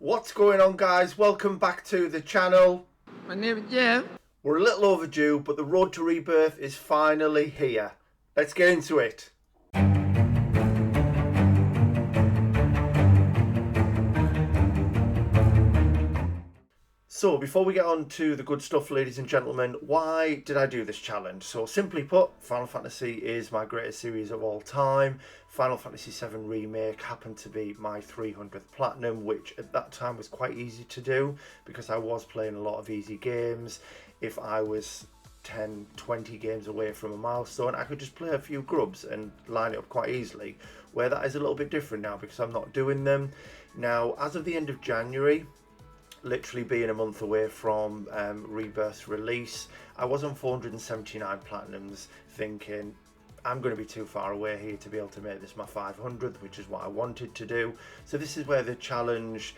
What's going on, guys? Welcome back to the channel. My name is Jeff. We're a little overdue, but the road to rebirth is finally here. Let's get into it. So before we get on to the good stuff, ladies and gentlemen, why did I do this challenge? So simply put, Final Fantasy is my greatest series of all time. Final Fantasy VII Remake happened to be my 300th platinum, which at that time was quite easy to do because I was playing a lot of easy games. If I was 10, 20 games away from a milestone, I could just play a few grubs and line it up quite easily, where that is a little bit different now because I'm not doing them. Now, as of the end of January, literally being a month away from Rebirth's release, I was on 479 platinums thinking I'm going to be too far away here to be able to make this my 500th, which is what I wanted to do. So this is where the challenge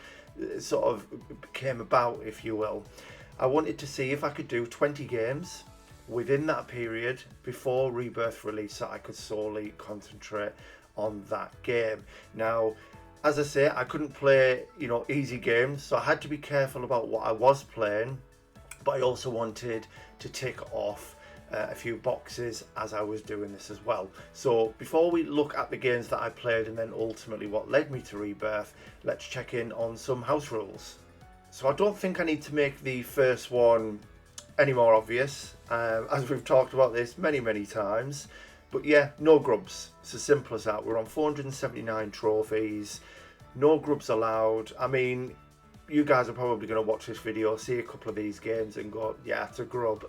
sort of came about, if you will. I wanted to see if I could do 20 games within that period before Rebirth release so I could solely concentrate on that game. Now, as I say, I couldn't play, easy games, so I had to be careful about what I was playing, but I also wanted to tick off a few boxes as I was doing this as well. So before we look at the games that I played and then ultimately what led me to Rebirth, let's check in on some house rules. So I don't think I need to make the first one any more obvious, as we've talked about this many times. But yeah, no grubs. It's as simple as that. We're on 479 trophies. No grubs allowed. I mean, you guys are probably going to watch this video, see a couple of these games and go, yeah, it's a grub.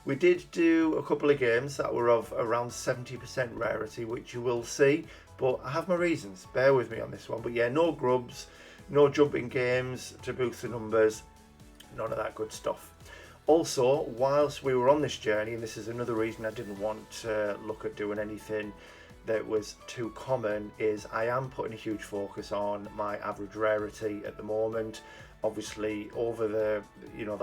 We did do a couple of games that were of around 70% rarity, which you will see. But I have my reasons. Bear with me on this one. But yeah, no grubs, no jumping games to boost the numbers. None of that good stuff. Also, whilst we were on this journey, and this is another reason I didn't want to look at doing anything that was too common, is I am putting a huge focus on my average rarity at the moment. Obviously, over the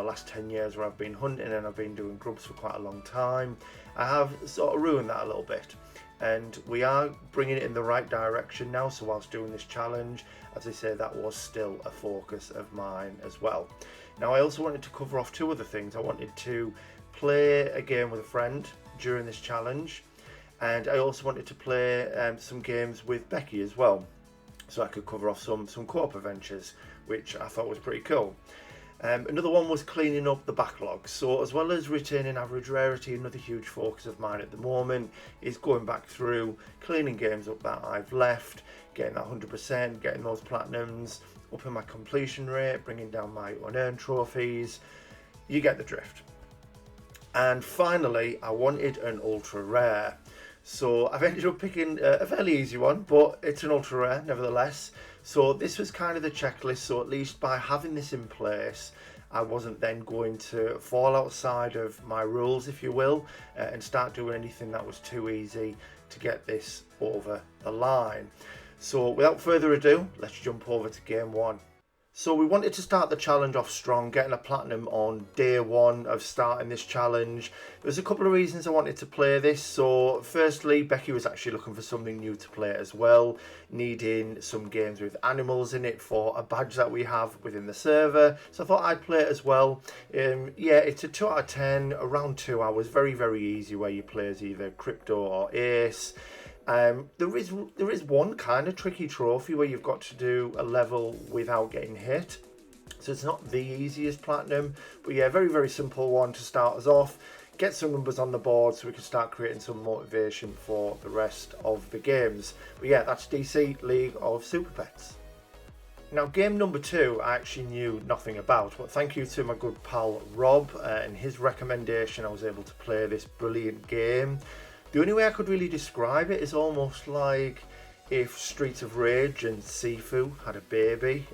last 10 years where I've been hunting and I've been doing grubs for quite a long time, I have sort of ruined that a little bit. And we are bringing it in the right direction now, so whilst doing this challenge, as I say, that was still a focus of mine as well. Now, I also wanted to cover off two other things. I wanted to play a game with a friend during this challenge, and I also wanted to play some games with Becky as well, so I could cover off some co-op adventures, which I thought was pretty cool. Another one was cleaning up the backlog. So as well as retaining average rarity, another huge focus of mine at the moment is going back through, cleaning games up that I've left, getting that 100%, getting those platinums, upping my completion rate, bringing down my unearned trophies. You get the drift. And finally, I wanted an ultra rare. So I've ended up picking a fairly easy one, but it's an ultra rare nevertheless. So this was kind of the checklist, so at least by having this in place, I wasn't then going to fall outside of my rules, if you will, and start doing anything that was too easy to get this over the line. So without further ado, let's jump over to game one. So we wanted to start the challenge off strong, getting a platinum on day one of starting this challenge. There's a couple of reasons I wanted to play this. So firstly, Becky was actually looking for something new to play as well, needing some games with animals in it for a badge that we have within the server. So I thought I'd play it as well. Yeah, it's a 2 out of 10, around 2 hours, very easy, where you play as either Crypto or Ace. There is one kind of tricky trophy where you've got to do a level without getting hit, so it's not the easiest platinum, but yeah, very simple one to start us off, get some numbers on the board so we can start creating some motivation for the rest of the games. But yeah, that's DC League of Super Pets. Now, game number 2 I actually knew nothing about, but thank you to my good pal Rob and his recommendation, I was able to play this brilliant game. The only way I could really describe it is almost like if Streets of Rage and Sifu had a baby.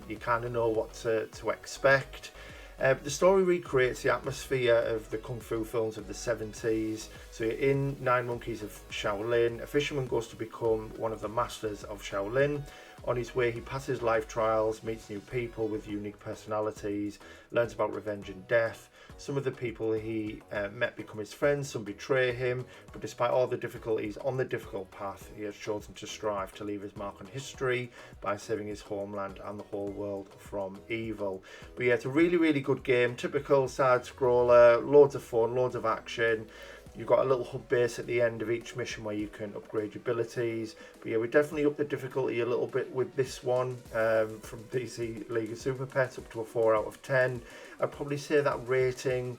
You kind of know what to expect. The story recreates the atmosphere of the Kung Fu films of the 70s. So you're in 9 Monkeys of Shaolin. A fisherman goes to become one of the masters of Shaolin. On his way, he passes life trials, meets new people with unique personalities, learns about revenge and death. Some of the people he met become his friends, some betray him, but despite all the difficulties on the difficult path, he has chosen to strive to leave his mark on history by saving his homeland and the whole world from evil. But yeah, it's a really, really good game. Typical side-scroller, loads of fun, loads of action. You've got a little hub base at the end of each mission where you can upgrade your abilities. But yeah, we definitely up the difficulty a little bit with this one, from DC League of Super Pets up to a 4 out of 10. I'd probably say that rating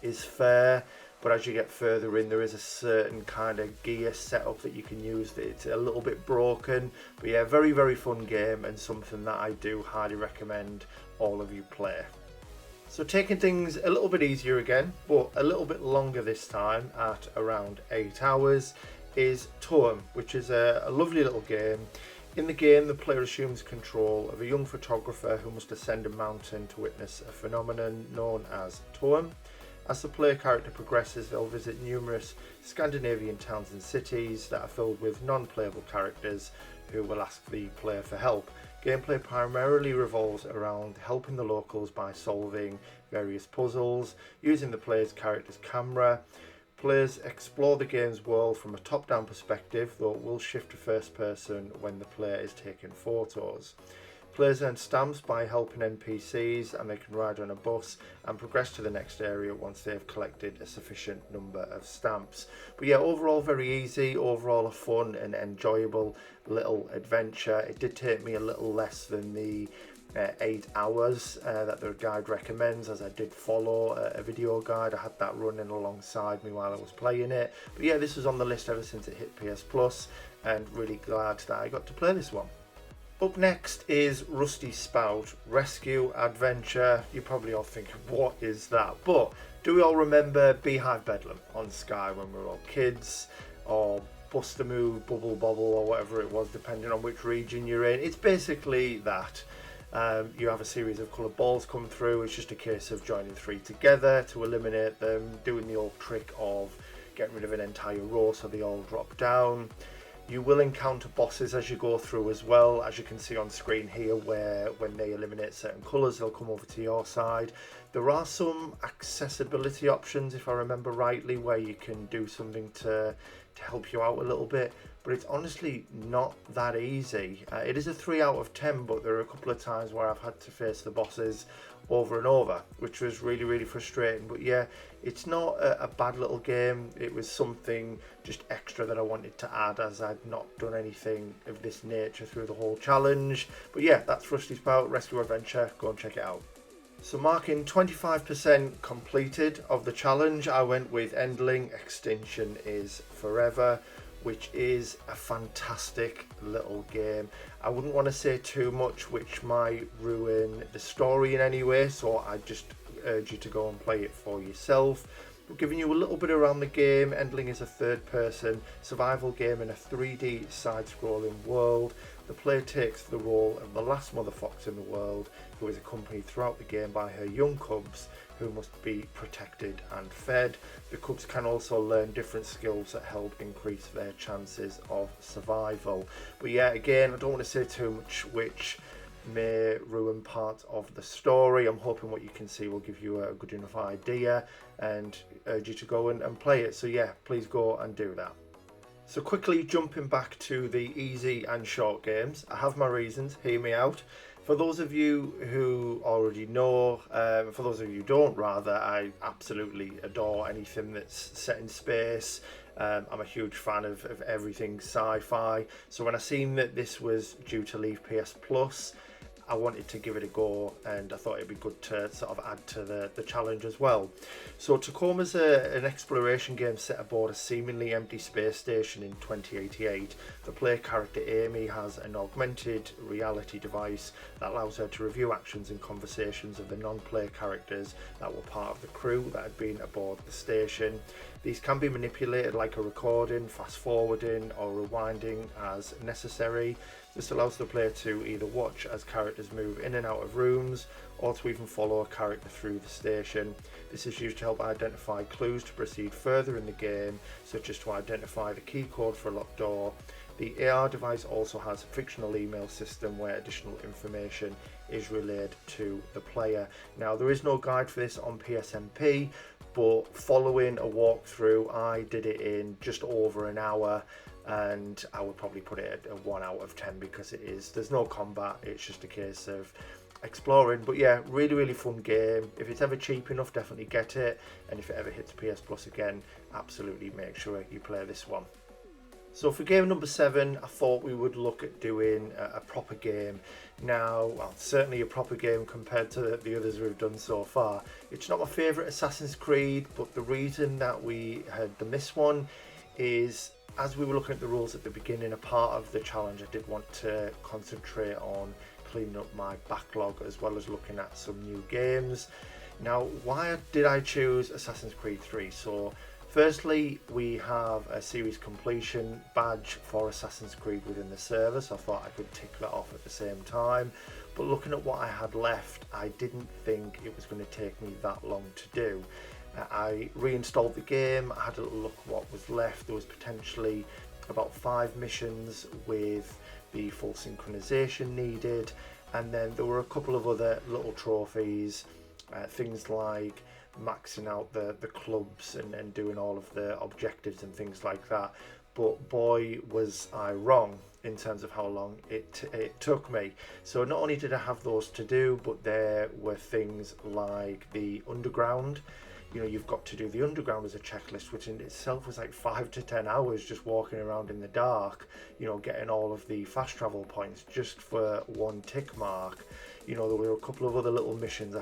is fair, but as you get further in, there is a certain kind of gear setup that you can use that it's a little bit broken. But yeah, very, very fun game and something that I do highly recommend all of you play. So taking things a little bit easier again, but a little bit longer this time at around 8 hours, is Toem, which is a lovely little game. In the game, the player assumes control of a young photographer who must ascend a mountain to witness a phenomenon known as Toem. As the player character progresses, they'll visit numerous Scandinavian towns and cities that are filled with non-playable characters who will ask the player for help. Gameplay primarily revolves around helping the locals by solving various puzzles, using the player's character's camera. Players explore the game's world from a top-down perspective, though it will shift to first person when the player is taking photos. Players earn stamps by helping NPCs, and they can ride on a bus and progress to the next area once they have collected a sufficient number of stamps. But yeah, overall very easy, overall a fun and enjoyable little adventure. It did take me a little less than the 8 hours that the guide recommends, as I did follow a video guide. I had that running alongside me while I was playing it. But yeah, this was on the list ever since it hit PS Plus, and really glad that I got to play this one. Up next is Rusty Spout Rescue Adventure. You're probably all thinking, what is that? But do we all remember Beehive Bedlam on Sky when we were all kids? Or Bust a Move, Bubble Bobble, or whatever it was, depending on which region you're in. It's basically that. You have a series of coloured balls come through. It's just a case of joining 3 together to eliminate them, doing the old trick of getting rid of an entire row so they all drop down. You will encounter bosses as you go through as well, as you can see on screen here, where when they eliminate certain colours, they'll come over to your side. There are some accessibility options, if I remember rightly, where you can do something to help you out a little bit, but it's honestly not that easy. It is a 3 out of 10, but there are a couple of times where I've had to face the bosses over and over, which was really, really frustrating. But yeah, it's not a bad little game. It was something just extra that I wanted to add, as I'd not done anything of this nature through the whole challenge. But yeah, that's Rusty Spout Rescue Adventure. Go and check it out. So marking 25% completed of the challenge, I went with Endling Extinction is Forever, which is a fantastic little game. I wouldn't want to say too much, which might ruin the story in any way, so I just urge you to go and play it for yourself. But giving you a little bit around the game, Endling is a third-person survival game in a 3D side-scrolling world. The player takes the role of the last mother fox in the world, who is accompanied throughout the game by her young cubs, who must be protected and fed. The cubs can also learn different skills that help increase their chances of survival. But yeah, again, I don't want to say too much, which may ruin part of the story. I'm hoping what you can see will give you a good enough idea, and urge you to go and play it. So yeah, please go and do that. So quickly jumping back to the easy and short games, I have my reasons, hear me out. For those of you who already know, for those of you who don't rather, I absolutely adore anything that's set in space. I'm a huge fan of everything sci-fi. So when I seen that this was due to leave PS Plus, I wanted to give it a go, and I thought it'd be good to sort of add to the challenge as well. So Tacoma's an exploration game set aboard a seemingly empty space station in 2088. The player character Amy has an augmented reality device that allows her to review actions and conversations of the non-player characters that were part of the crew that had been aboard the station. These can be manipulated like a recording, fast forwarding or rewinding as necessary. This allows the player to either watch as characters move in and out of rooms, or to even follow a character through the station. This is used to help identify clues to proceed further in the game, such as to identify the key code for a locked door, The AR device also has a fictional email system where additional information is relayed to the player. Now, there is no guide for this on PSMP, but following a walkthrough, I did it in just over an hour, and I would probably put it at a 1 out of 10 because there's no combat, it's just a case of exploring. But yeah, really fun game. If it's ever cheap enough, definitely get it, and if it ever hits PS Plus again, absolutely make sure you play this one. So for game number 7, I thought we would look at doing a proper game. Now, well, certainly a proper game compared to the others we've done so far. It's not my favourite Assassin's Creed, but the reason that we had done this one is, as we were looking at the rules at the beginning, a part of the challenge I did want to concentrate on cleaning up my backlog as well as looking at some new games. Now, why did I choose Assassin's Creed 3? So firstly, we have a series completion badge for Assassin's Creed within the server, so I thought I could tick that off at the same time. But looking at what I had left, I didn't think it was going to take me that long to do. I reinstalled the game, I had a little look what was left. There was potentially about 5 missions with the full synchronization needed, and then there were a couple of other little trophies, things like maxing out the clubs and doing all of the objectives and things like that. But boy, was I wrong in terms of how long it took me. So not only did I have those to do, but there were things like the underground. You know, you've got to do the underground as a checklist, which in itself was like 5 to 10 hours just walking around in the dark, you know, getting all of the fast travel points just for one tick mark. You know, there were a couple of other little missions.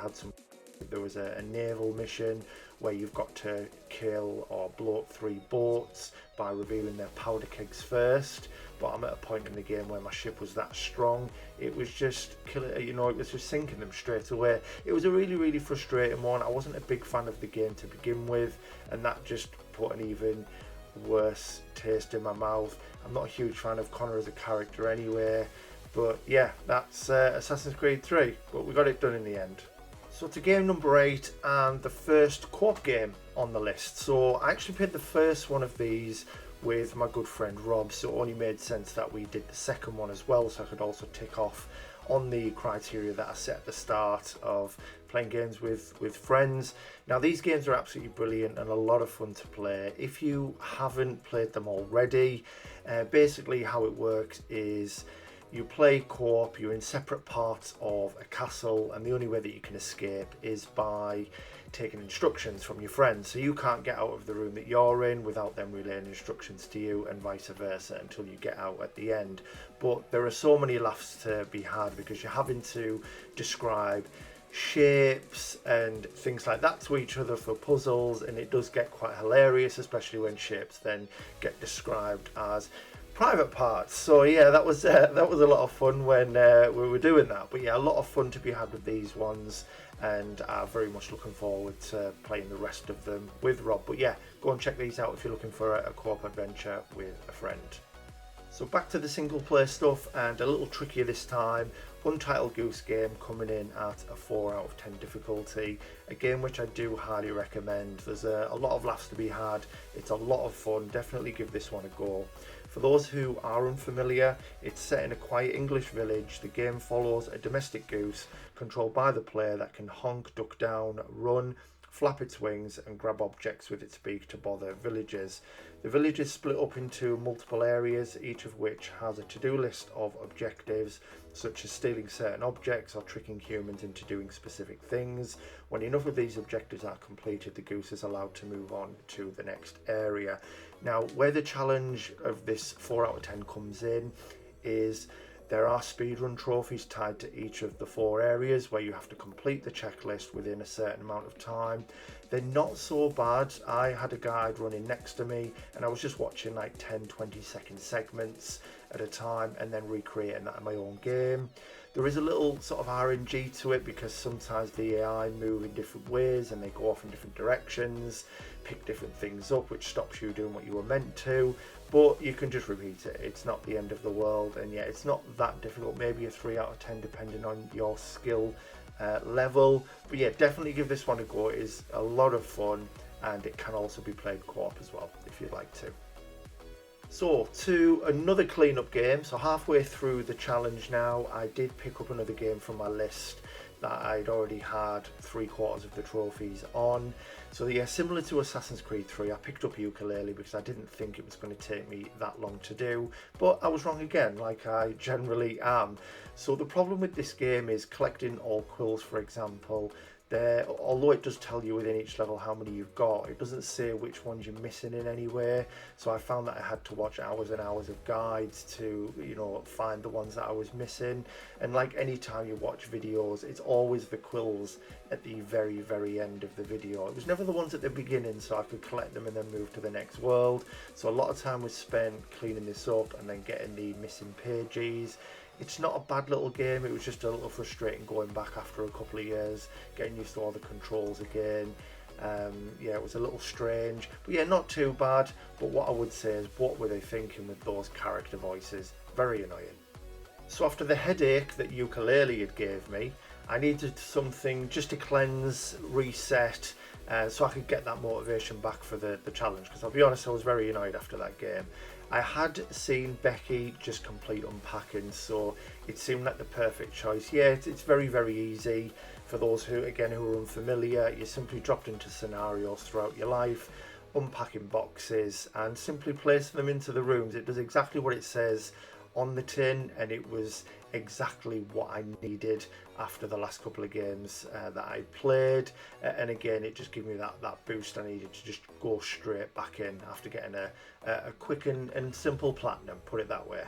There was a naval mission where you've got to kill or blow up 3 boats by revealing their powder kegs first. But I'm at a point in the game where my ship was that strong, it was just killing, you know, it was just sinking them straight away. It was a really frustrating one. I wasn't a big fan of the game to begin with, and that just put an even worse taste in my mouth. I'm not a huge fan of Connor as a character anyway, but yeah, that's Assassin's Creed 3, but we got it done in the end. So to game number 8, and the first co-op game on the list. So I actually played the first one of these with my good friend Rob, so it only made sense that we did the second one as well, so I could also tick off on the criteria that I set at the start of playing games with friends. Now, these games are absolutely brilliant and a lot of fun to play. If you haven't played them already, basically how it works is you play co-op, you're in separate parts of a castle, and the only way that you can escape is by taking instructions from your friends. So you can't get out of the room that you're in without them relaying instructions to you, and vice versa until you get out at the end. But there are so many laughs to be had because you're having to describe shapes and things like that to each other for puzzles, and it does get quite hilarious, especially when shapes then get described as private parts. So yeah, that was a lot of fun when we were doing that. But yeah, a lot of fun to be had with these ones, and I'm very much looking forward to playing the rest of them with Rob. But yeah, go and check these out if you're looking for a co-op adventure with a friend. So back to the single player stuff, and a little trickier this time. Untitled Goose Game coming in at a 4 out of 10 difficulty. A game which I do highly recommend. There's a lot of laughs to be had. It's a lot of fun. Definitely give this one a go. For those who are unfamiliar, it's set in a quiet English village. The game follows a domestic goose controlled by the player that can honk, duck down, run, flap its wings and grab objects with its beak to bother villagers. The village is split up into multiple areas, each of which has a to-do list of objectives, such as stealing certain objects or tricking humans into doing specific things. When enough of these objectives are completed, the goose is allowed to move on to the next area. Now, where the challenge of this 4 out of 10 comes in is there are speedrun trophies tied to each of the 4 areas where you have to complete the checklist within a certain amount of time. They're not so bad. I had a guide running next to me and I was just watching like 10-20 second segments at a time and then recreating that in my own game. There is a little sort of RNG to it because sometimes the AI move in different ways and they go off in different directions, pick different things up, which stops you doing what you were meant to. But you can just repeat it. It's not the end of the world, and yeah, it's not that difficult. Maybe a 3 out of 10 depending on your skill level. But yeah, definitely give this one a go. It is a lot of fun, and it can also be played co-op as well if you'd like to. So, to another clean-up game. So halfway through the challenge now, I did pick up another game from my list that I'd already had 3/4 of the trophies on. So yeah, similar to Assassin's Creed 3, I picked up Yooka-Laylee because I didn't think it was going to take me that long to do, but I was wrong again, like I generally am. So the problem with this game is collecting all quills, for example. Although it does tell you within each level how many you've got, it doesn't say which ones you're missing in any way. So I found that I had to watch hours and hours of guides to, find the ones that I was missing. And like any time you watch videos, it's always the quills at the very, very end of the video. It was never the ones at the beginning, so I could collect them and then move to the next world. So a lot of time was spent cleaning this up and then getting the missing pages. It's not a bad little game, it was just a little frustrating going back after a couple of years, getting used to all the controls again. Yeah, it was a little strange, but yeah, not too bad. But what I would say is, what were they thinking with those character voices? Very annoying. So after the headache that Yooka-Laylee had gave me, I needed something just to cleanse, reset, so I could get that motivation back for the challenge, because I'll be honest, I was very annoyed after that game. I had seen Becky just complete unpacking, so it seemed like the perfect choice. Yeah, it's very, very easy. For those who are unfamiliar, you're simply dropped into scenarios throughout your life, unpacking boxes and simply placing them into the rooms. It does exactly what it says on the tin, and it was exactly what I needed after the last couple of games that I played, and again it just gave me that boost I needed to just go straight back in after getting a quick and simple platinum, put it that way.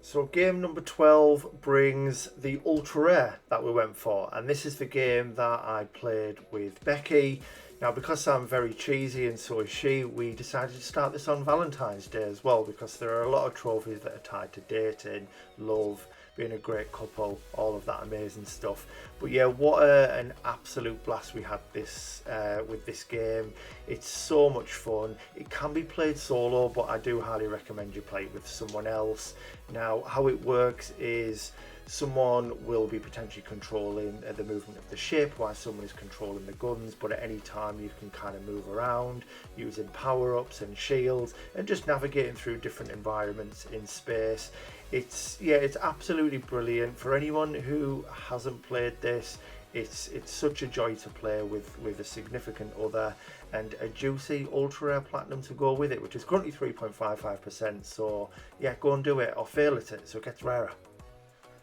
So game number 12 brings the ultra rare that we went for, and this is the game that I played with Becky. Now, because I'm very cheesy and so is she, we decided to start this on Valentine's Day as well, because there are a lot of trophies that are tied to dating, love, being a great couple, all of that amazing stuff. But yeah, what an absolute blast we had with this game. It's so much fun. It can be played solo, but I do highly recommend you play it with someone else. Now, how it works is someone will be potentially controlling the movement of the ship while someone is controlling the guns, but at any time you can kind of move around using power-ups and shields and just navigating through different environments in space. It's absolutely brilliant. For anyone who hasn't played this, it's such a joy to play with a significant other, and a juicy ultra rare platinum to go with it, which is currently 3.55%. So yeah, go and do it or fail at it so it gets rarer.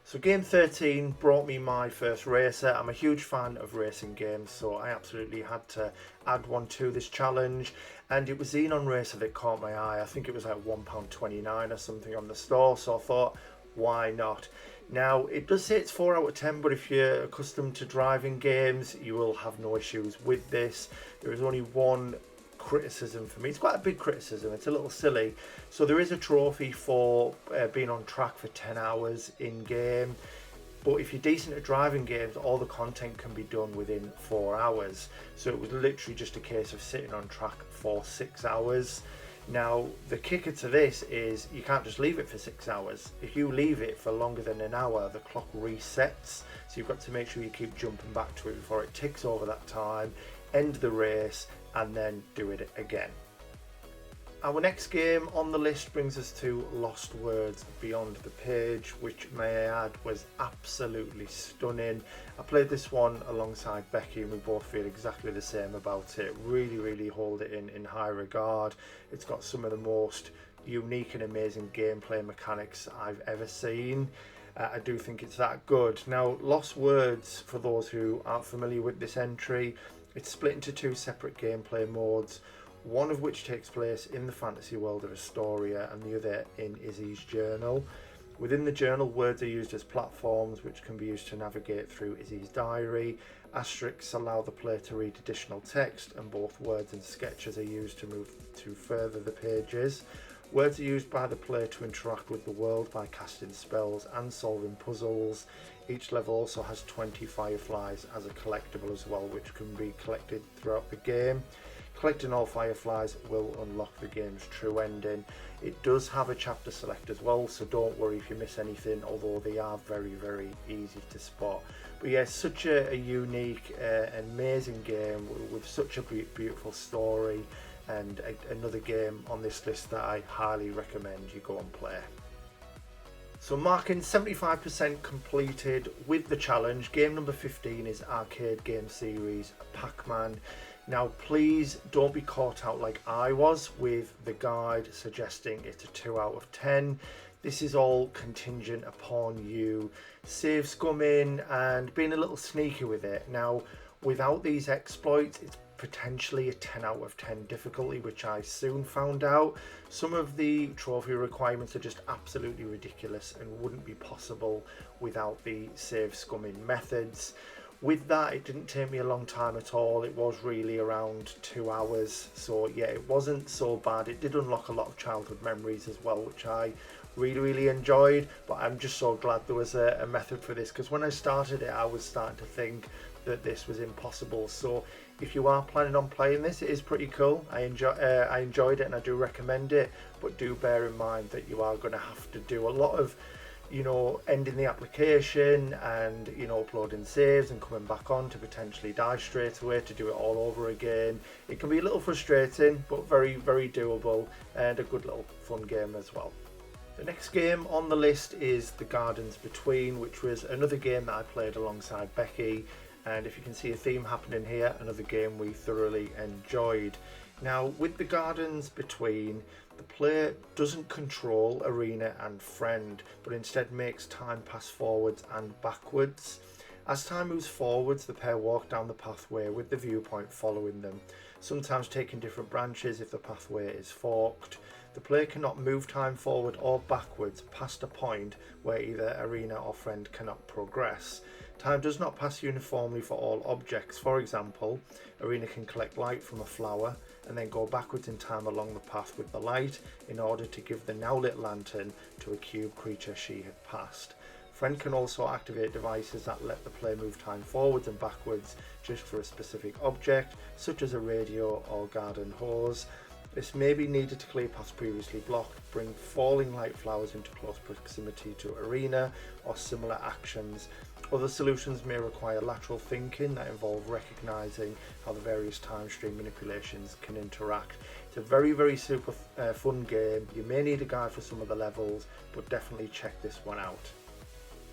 So game 13 brought me my first racer. I'm a huge fan of racing games, so I absolutely had to add one to this challenge, and it was Xenon Racer that caught my eye. I think it was like £1.29 or something on the store, so I thought, why not? Now, it does say it's 4 out of 10, but if you're accustomed to driving games, you will have no issues with this. There is only one criticism for me. It's quite a big criticism, it's a little silly. So there is a trophy for being on track for 10 hours in game, but if you're decent at driving games, all the content can be done within 4 hours. So it was literally just a case of sitting on track for 6 hours. Now, the kicker to this is you can't just leave it for 6 hours. If you leave it for longer than an hour, the clock resets, so you've got to make sure you keep jumping back to it before it ticks over that time, end the race, and then do it again. Our next game on the list brings us to Lost Words Beyond the Page, which, may I add, was absolutely stunning. I played this one alongside Becky and we both feel exactly the same about it. Really hold it in high regard. It's got some of the most unique and amazing gameplay mechanics I've ever seen. I do think it's that good. Now, Lost Words, for those who aren't familiar with this entry, it's split into 2 separate gameplay modes, one of which takes place in the fantasy world of Astoria and the other in Izzy's journal. Within the journal, words are used as platforms which can be used to navigate through Izzy's diary. Asterisks allow the player to read additional text, and both words and sketches are used to move to further the pages. Words are used by the player to interact with the world by casting spells and solving puzzles. Each level also has 20 fireflies as a collectible as well, which can be collected throughout the game. Collecting all fireflies will unlock the game's true ending. It does have a chapter select as well, so don't worry if you miss anything, although they are very easy to spot. But yeah, such a unique, amazing game with such a beautiful story. and another game on this list that I highly recommend you go and play. So marking 75% completed with the challenge. Game number 15 is Arcade Game Series Pac-Man. Now please don't be caught out like I was with the guide suggesting it's a 2 out of 10. This is all contingent upon you save scumming and being a little sneaky with it. Now without these exploits, it's potentially a 10 out of 10 difficulty, which I soon found out. Some of the trophy requirements are just absolutely ridiculous and wouldn't be possible without the save scumming methods. With that, it didn't take me a long time at all. It was really around 2 hours, so yeah, it wasn't so bad. It did unlock a lot of childhood memories as well, which I really enjoyed, but I'm just so glad there was a method for this, because when I started it I was starting to think that this was impossible. So if you are planning on playing this, it is pretty cool. I enjoyed it and I do recommend it, but do bear in mind that you are going to have to do a lot of, you know, ending the application and, you know, uploading saves and coming back on to potentially die straight away to do it all over again. It can be a little frustrating, but very doable and a good little fun game as well. The next game on the list is The Gardens Between, which was another game that I played alongside Becky, and if you can see a theme happening here, another game we thoroughly enjoyed. Now with The Gardens Between, the player doesn't control arena and friend, but instead makes time pass forwards and backwards. As time moves forwards, the pair walk down the pathway with the viewpoint following them, sometimes taking different branches if the pathway is forked. The player cannot move time forward or backwards past a point where either arena or friend cannot progress. Time does not pass uniformly for all objects. For example, arena can collect light from a flower and then go backwards in time along the path with the light in order to give the now lit lantern to a cube creature she had passed. Friend can also activate devices that let the player move time forwards and backwards just for a specific object, such as a radio or garden hose. This may be needed to clear paths previously blocked, bring falling light flowers into close proximity to arena, or similar actions. Other solutions may require lateral thinking that involve recognising how the various time stream manipulations can interact. It's a very super fun game. You may need a guide for some of the levels, but definitely check this one out.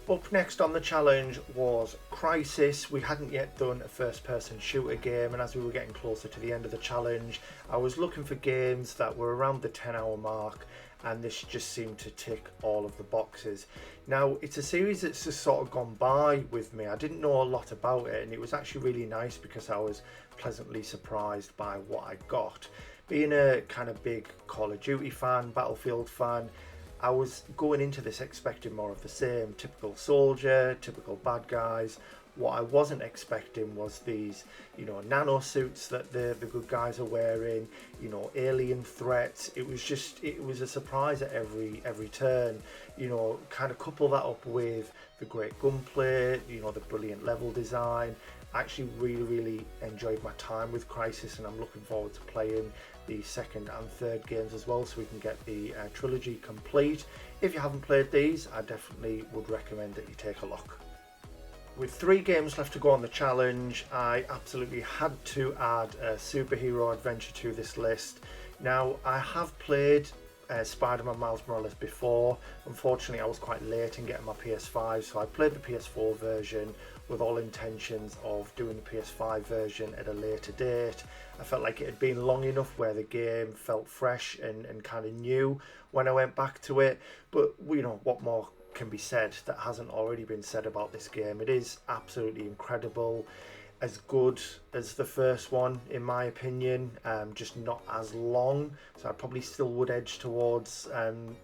Up next on the challenge was Crisis. We hadn't yet done a first person shooter game, and as we were getting closer to the end of the challenge, I was looking for games that were around the 10-hour mark, and this just seemed to tick all of the boxes. Now it's a series that's just sort of gone by with me. I didn't know a lot about it, and it was actually really nice because I was pleasantly surprised by what I got. Being a kind of big Call of Duty fan, Battlefield fan, I was going into this expecting more of the same, typical soldier, typical bad guys. What I wasn't expecting was these, you know, nano suits that the good guys are wearing, you know, alien threats. It was a surprise at every turn. You know, kind of couple that up with the great gunplay, you know, the brilliant level design. I actually really enjoyed my time with Crisis, and I'm looking forward to playing the second and third games as well, so we can get the trilogy complete. If you haven't played these, I definitely would recommend that you take a look. With 3 games left to go on the challenge, I absolutely had to add a superhero adventure to this list. Now, I have played Spider-Man Miles Morales before. Unfortunately, I was quite late in getting my PS5, so I played the PS4 version with all intentions of doing the PS5 version at a later date. I felt like it had been long enough where the game felt fresh and kind of new when I went back to it. But, you know, what more can be said that hasn't already been said about this game? It is absolutely incredible. As good as the first one in my opinion, just not as long, so I probably still would edge towards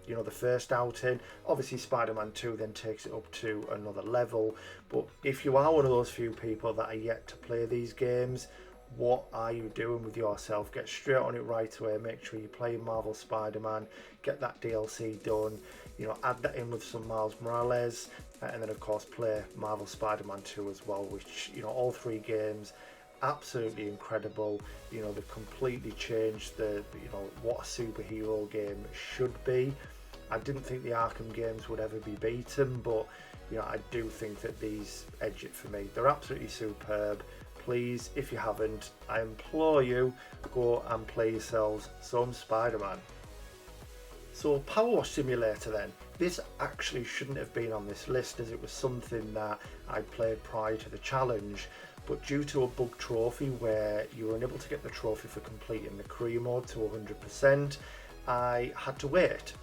you know, the first outing. Obviously Spider-Man 2 then takes it up to another level, but if you are one of those few people that are yet to play these games, what are you doing with yourself? Get straight on it right away. Make sure you play Marvel Spider-Man, get that DLC done, you know, add that in with some Miles Morales, and then of course play Marvel Spider-Man 2 as well, which, you know, all 3 games absolutely incredible. You know, they've completely changed the, you know, what a superhero game should be. I didn't think the Arkham games would ever be beaten, but you know, I do think that these edge it for me. They're absolutely superb. please, if you haven't, I implore you, go and play yourselves some Spider-Man. So Power Wash Simulator then. This actually shouldn't have been on this list, as it was something that I played prior to the challenge, but due to a bug trophy where you were unable to get the trophy for completing the career mode to 100%, I had to wait.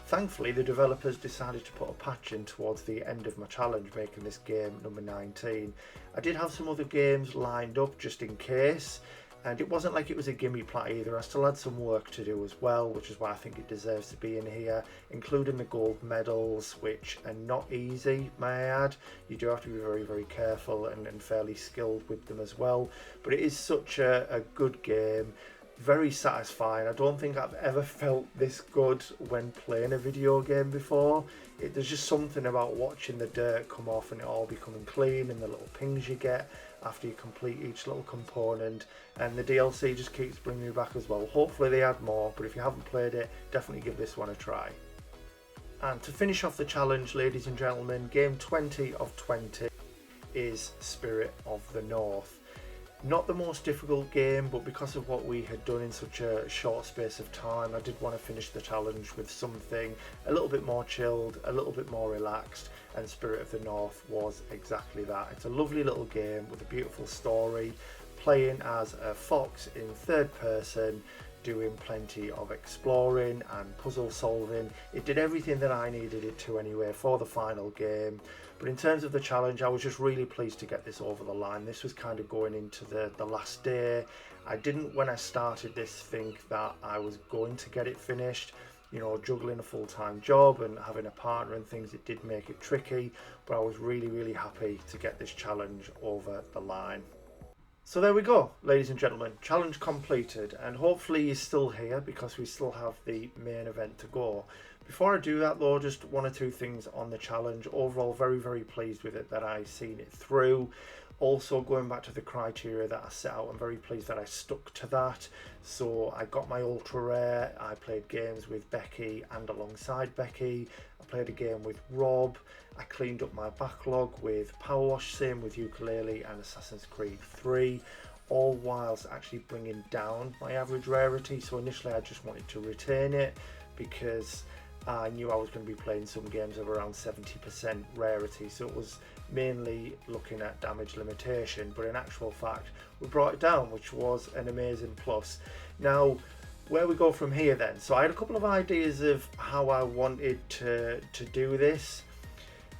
Thankfully, the developers decided to put a patch in towards the end of my challenge, making this game number 19. I did have some other games lined up just in case, and it wasn't like it was a gimme plat either. I still had some work to do as well, which is why I think it deserves to be in here, including the gold medals, which are not easy, may I add. You do have to be very, very careful and fairly skilled with them as well. But it is such a good game. Very satisfying. I don't think I've ever felt this good when playing a video game before. There's just something about watching the dirt come off and it all becoming clean, and the little pings you get after you complete each little component, and the DLC just keeps bringing me back as well. Hopefully they add more, but if you haven't played it, definitely give this one a try. And to finish off the challenge, ladies and gentlemen, game 20 of 20 is Spirit of the North. Not the most difficult game, but because of what we had done in such a short space of time, I did want to finish the challenge with something a little bit more chilled, a little bit more relaxed, and Spirit of the North was exactly that. It's a lovely little game with a beautiful story, playing as a fox in third person, doing plenty of exploring and puzzle solving. It did everything that I needed it to anyway for the final game. But in terms of the challenge, I was just really pleased to get this over the line. This was kind of going into the last day. I didn't, when I started this, think that I was going to get it finished. You know, juggling a full-time job and having a partner and things, it did make it tricky, but I was really, really happy to get this challenge over the line. So there we go, ladies and gentlemen, challenge completed, and hopefully you're still here because we still have the main event to go. Before I do that though, just one or two things on the challenge. Overall, very, very pleased with it that I seen it through. Also, going back to the criteria that I set out, I'm very pleased that I stuck to that. So I got my ultra rare, I played games with Becky and alongside Becky, I played a game with Rob, I cleaned up my backlog with Power Wash Sim, with Ukulele and Assassin's Creed 3, all whilst actually bringing down my average rarity. So initially I just wanted to retain it because I knew I was going to be playing some games of around 70% rarity, so it was mainly looking at damage limitation, but in actual fact we brought it down, which was an amazing plus. Now, where we go from here then, so I had a couple of ideas of how I wanted to do this,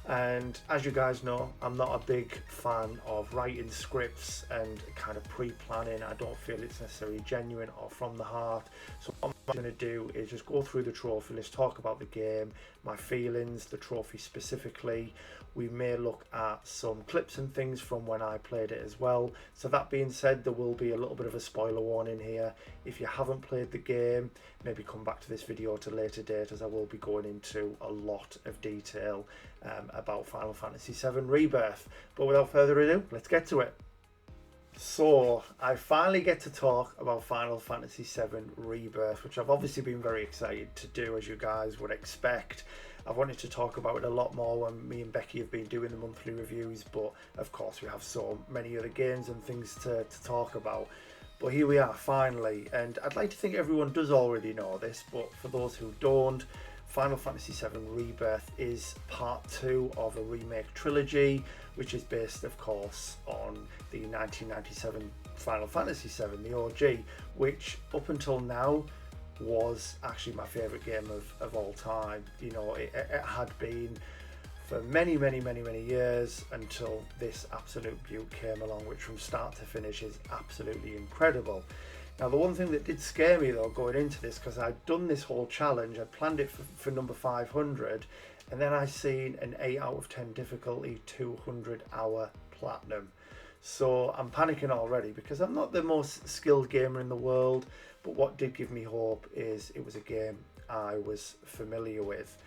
and as you guys know, I'm not a big fan of writing scripts and kind of pre-planning. I don't feel it's necessarily genuine or from the heart. So what I'm going to do is just go through the trophy list, talk about the game, my feelings, the trophy specifically. We may look at some clips and things from when I played it as well. So that being said, there will be a little bit of a spoiler warning here. If you haven't played the game, maybe come back to this video at a later date, as I will be going into a lot of detail about Final Fantasy VII Rebirth. But without further ado, let's get to it. So I finally get to talk about Final Fantasy VII Rebirth, which I've obviously been very excited to do, as you guys would expect. I've wanted to talk about it a lot more when me and Becky have been doing the monthly reviews, but of course we have so many other games and things to talk about. But here we are finally, and I'd like to think everyone does already know this, but for those who don't, Final Fantasy VII Rebirth is part 2 of a remake trilogy, which is based of course on the 1997 Final Fantasy VII, the OG, which up until now was actually my favourite game of all time. You know, it had been for many years until this absolute beaut came along, which from start to finish is absolutely incredible. Now, the one thing that did scare me though going into this, because I'd done this whole challenge, I'd planned it for number 500, and then I seen an 8 out of 10 difficulty 200 hour platinum. So I'm panicking already because I'm not the most skilled gamer in the world, but what did give me hope is it was a game I was familiar with.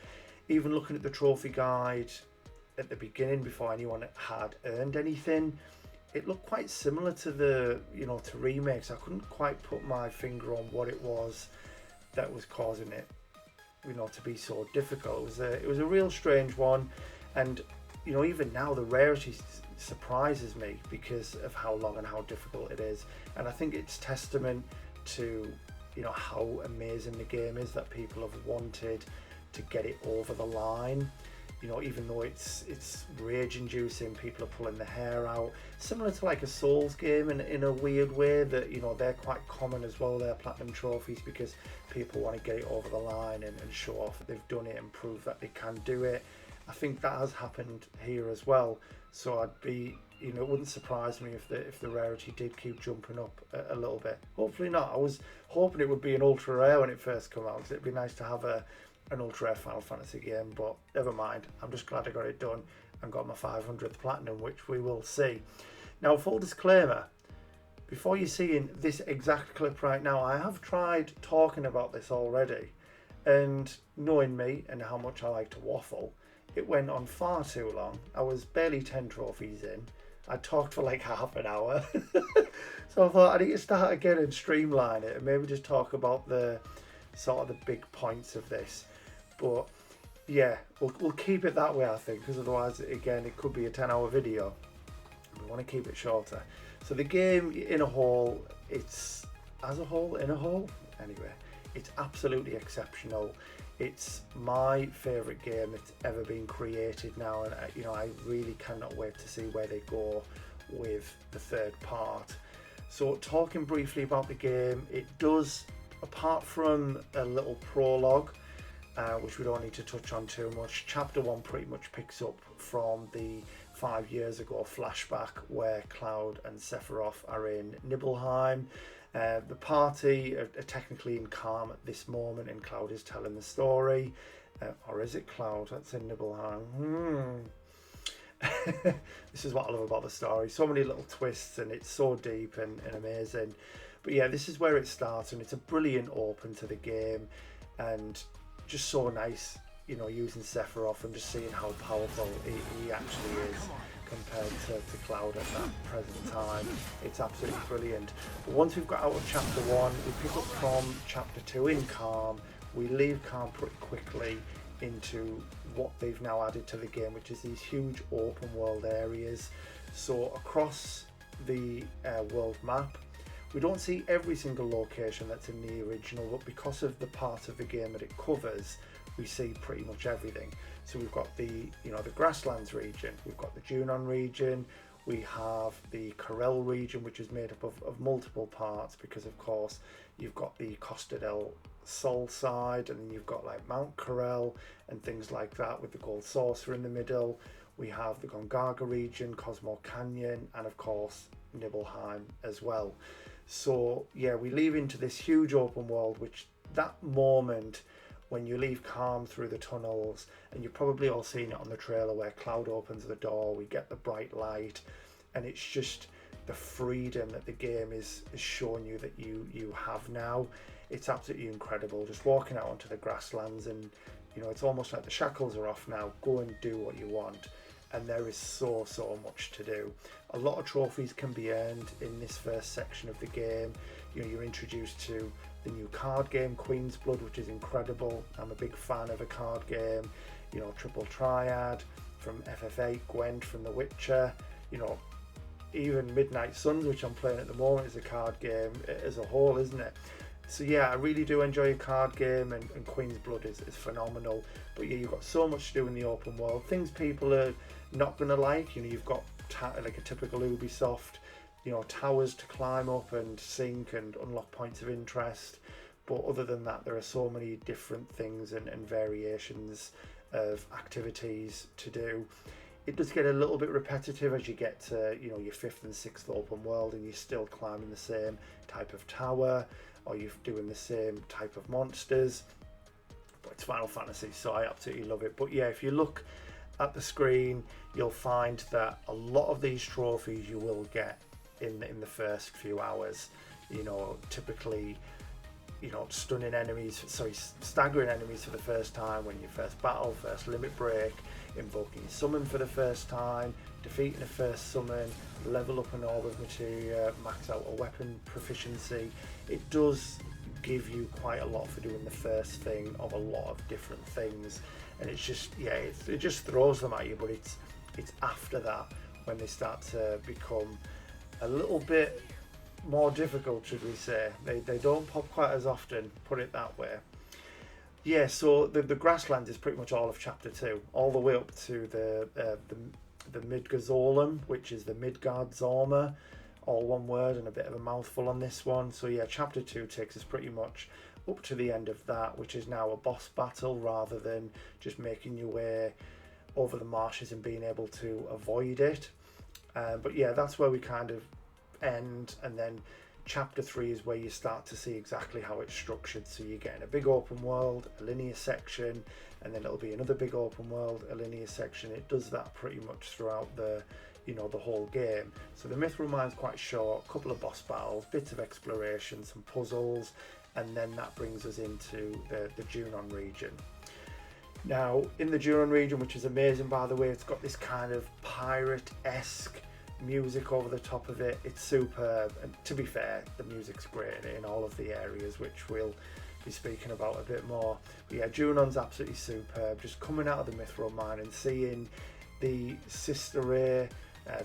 Even looking at the trophy guide at the beginning before anyone had earned anything, it looked quite similar to the, to remakes. I couldn't quite put my finger on what it was that was causing it, to be so difficult. It was a real strange one, and even now the rarity surprises me because of how long and how difficult it is. And I think it's testament to, you know, how amazing the game is that people have wanted to get it over the line. You know, even though it's rage inducing, people are pulling their hair out, similar to like a Souls game in a weird way, that, you know, they're quite common as well, they're platinum trophies, because people want to get it over the line and show off that they've done it and prove that they can do it. I think that has happened here as well, so I'd be, you know, it wouldn't surprise me if the rarity did keep jumping up a little bit. Hopefully not. I was hoping it would be an ultra rare when it first came out, because it'd be nice to have an ultra rare Final Fantasy game, but never mind. I'm just glad I got it done and got my 500th platinum, which we will see. Now, full disclaimer, before you're seeing this exact clip right now, I have tried talking about this already, and knowing me and how much I like to waffle, it went on far too long. I was barely 10 trophies in. I talked for like half an hour. So I thought I need to start again and streamline it and maybe just talk about the sort of the big points of this. But yeah, we'll keep it that way, I think, because otherwise, again, it could be a 10-hour video. We want to keep it shorter. So the game in a whole, it's anyway, it's absolutely exceptional. It's my favourite game that's ever been created now, and you know, I really cannot wait to see where they go with the third part. So talking briefly about the game, it does, apart from a little prologue, which we don't need to touch on too much, chapter 1 pretty much picks up from the 5 years ago flashback where Cloud and Sephiroth are in Nibelheim. The party are technically in Calm at this moment, and Cloud is telling the story. Or is it Cloud that's in Nibelheim? This is what I love about the story. So many little twists, and it's so deep and amazing. But yeah, this is where it starts, and it's a brilliant open to the game, and just so nice, you know, using Sephiroth and just seeing how powerful he actually is compared to Cloud at that present time. It's absolutely brilliant. But once we've got out of chapter 1, we pick up from chapter 2 in Calm. We leave Calm pretty quickly into what they've now added to the game, which is these huge open world areas. So across the world map, we don't see every single location that's in the original, but because of the part of the game that it covers, we see pretty much everything. So we've got the, you know, the grasslands region, we've got the Junon region, we have the Corel region, which is made up of multiple parts, because of course you've got the Costa del Sol side, and then you've got like Mount Corel and things like that with the Gold Saucer in the middle. We have the Gongaga region, Cosmo Canyon, and of course Nibelheim as well. So yeah, we leave into this huge open world, which that moment when you leave Calm through the tunnels, and you've probably all seen it on the trailer where Cloud opens the door, we get the bright light, and it's just the freedom that the game is showing you that you have now. It's absolutely incredible, just walking out onto the grasslands, and you know, it's almost like the shackles are off now. Go and do what you want. And there is so much to do. A lot of trophies can be earned in this first section of the game. You know, you're introduced to the new card game Queen's Blood, which is incredible. I'm a big fan of a card game. You know, Triple Triad from FF8, Gwent from The Witcher, you know, even Midnight Suns, which I'm playing at the moment, is a card game as a whole, isn't it? So yeah, I really do enjoy a card game, and Queen's Blood is phenomenal. But yeah, you've got so much to do in the open world. Things people are not going to like, you know, you've got like a typical Ubisoft, you know, towers to climb up and sink and unlock points of interest. But other than that, there are so many different things and variations of activities to do. It does get a little bit repetitive as you get to, you know, your 5th and 6th open world, and you're still climbing the same type of tower, or you're doing the same type of monsters. But it's Final Fantasy, so I absolutely love it. But yeah, if you look at the screen, you'll find that a lot of these trophies you will get in the first few hours. You know, typically, you know, staggering enemies for the first time when you first battle, first limit break, invoking summon for the first time, defeating a first summon, level up an orb of materia, max out a weapon proficiency. It does give you quite a lot for doing the first thing of a lot of different things, and it's just, yeah, it just throws them at you. But it's after that when they start to become a little bit more difficult, should we say. They don't pop quite as often, put it that way. Yeah, so the grasslands is pretty much all of chapter 2, all the way up to the Midgazorlum, which is the Midgard Zorma, all one word and a bit of a mouthful on this one. So yeah, chapter 2 takes us pretty much up to the end of that, which is now a boss battle rather than just making your way over the marshes and being able to avoid it. But yeah, that's where we kind of end, and then chapter 3 is where you start to see exactly how it's structured. So you're getting a big open world, a linear section, and then it'll be another big open world, a linear section. It does that pretty much throughout the whole game. So the Mithril Mine's quite short, a couple of boss battles, bits of exploration, some puzzles, and then that brings us into the Junon region. Now, in the Junon region, which is amazing by the way, it's got this kind of pirate-esque music over the top of it. It's superb, and to be fair, the music's great in all of the areas, which we'll be speaking about a bit more. But yeah, Junon's absolutely superb. Just coming out of the Mithril Mine and seeing the Sister Ray,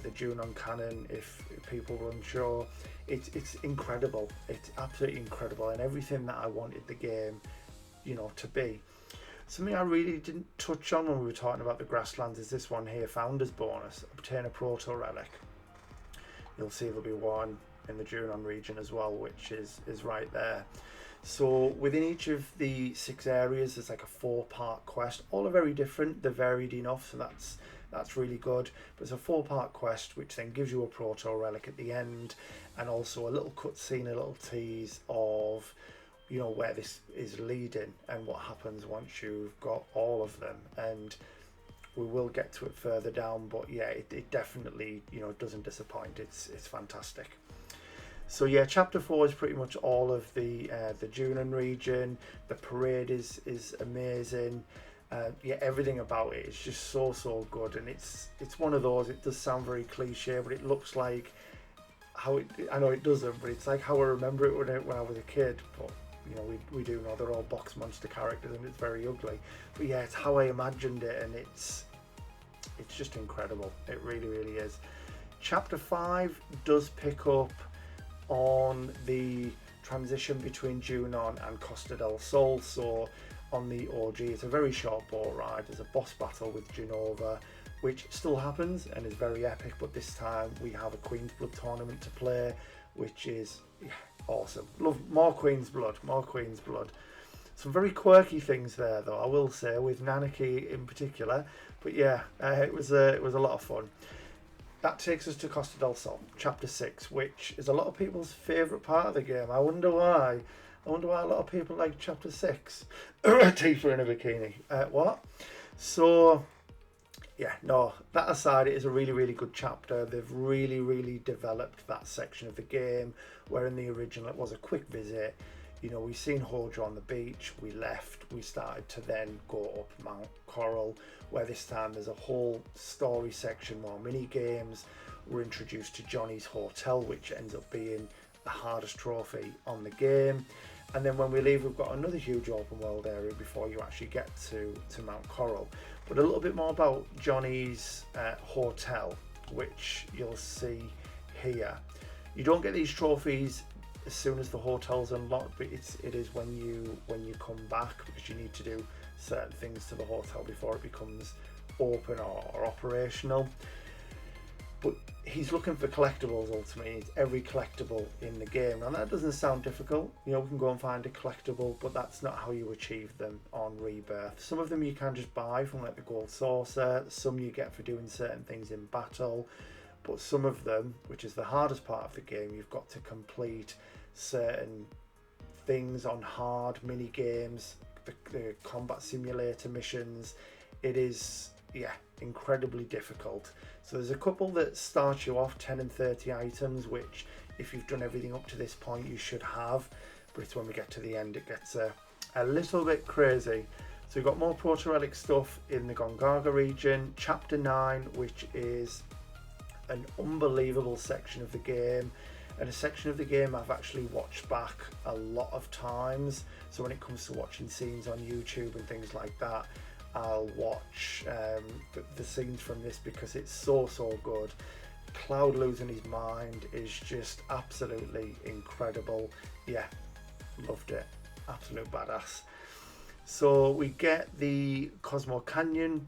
the Junon Cannon, if people were unsure, it's incredible. It's absolutely incredible, and everything that I wanted the game, to be. Something I really didn't touch on when we were talking about the grasslands is this one here, Founder's Bonus. Obtain a Proto Relic. You'll see there'll be one in the Junon region as well, which is right there. So within each of the 6 areas, there's like a 4-part quest. All are very different. They're varied enough, so that's really good. But it's a 4-part quest, which then gives you a Proto Relic at the end, and also a little cutscene, a little tease of where this is leading and what happens once you've got all of them. And we will get to it further down, but yeah, it definitely doesn't disappoint. It's fantastic. So yeah, chapter 4 is pretty much all of the Junon region. The parade is amazing. Yeah, everything about it is just so good, and it's one of those, it does sound very cliche, but it looks like how I know it doesn't, but it's like how I remember it when I was a kid. But we do know they're all box monster characters, and it's very ugly. But yeah, it's how I imagined it, and it's just incredible. It really is. Chapter 5 does pick up on the transition between Junon and Costa del Sol. So on the OG, it's a very short boat ride. There's a boss battle with Genova, which still happens and is very epic, but this time we have a Queen's Blood tournament to play, which is awesome. Love more Queen's Blood. Some very quirky things there, though, I will say, with Nanaki in particular. But yeah, it was a lot of fun. That takes us to Costa del Sol, chapter 6, which is a lot of people's favourite part of the game. I wonder why. A lot of people like chapter 6. Tifa in a bikini. What? So yeah, no, that aside, it is a really good chapter. They've really developed that section of the game, where in the original it was a quick visit. We've seen Hojo on the beach, we left, we started to then go up Mount Coral, where this time there's a whole story section, more mini games. We're introduced to Johnny's Hotel, which ends up being the hardest trophy on the game. And then when we leave, we've got another huge open world area before you actually get to Mount Coral. But a little bit more about Johnny's Hotel, which you'll see here. You don't get these trophies as soon as the hotel's unlocked, but it is when you come back, because you need to do certain things to the hotel before it becomes open or operational. But he's looking for collectibles ultimately. It's every collectible in the game. Now that doesn't sound difficult. We can go and find a collectible, but that's not how you achieve them on Rebirth. Some of them you can just buy from like the gold saucer. Some you get for doing certain things in battle. But some of them, which is the hardest part of the game, you've got to complete certain things on hard mini games, the combat simulator missions. It is, yeah, incredibly difficult. So there's a couple that start you off 10 and 30 items, which if you've done everything up to this point you should have, but it's when we get to the end it gets a little bit crazy. So we've got more Proto Relic stuff in the Gongaga region. Chapter 9, which is an unbelievable section of the game, and a section of the game I've actually watched back a lot of times. So when it comes to watching scenes on YouTube and things like that, I'll watch the scenes from this because it's so good. Cloud losing his mind is just absolutely incredible. Yeah, loved it. Absolute badass. So we get the Cosmo Canyon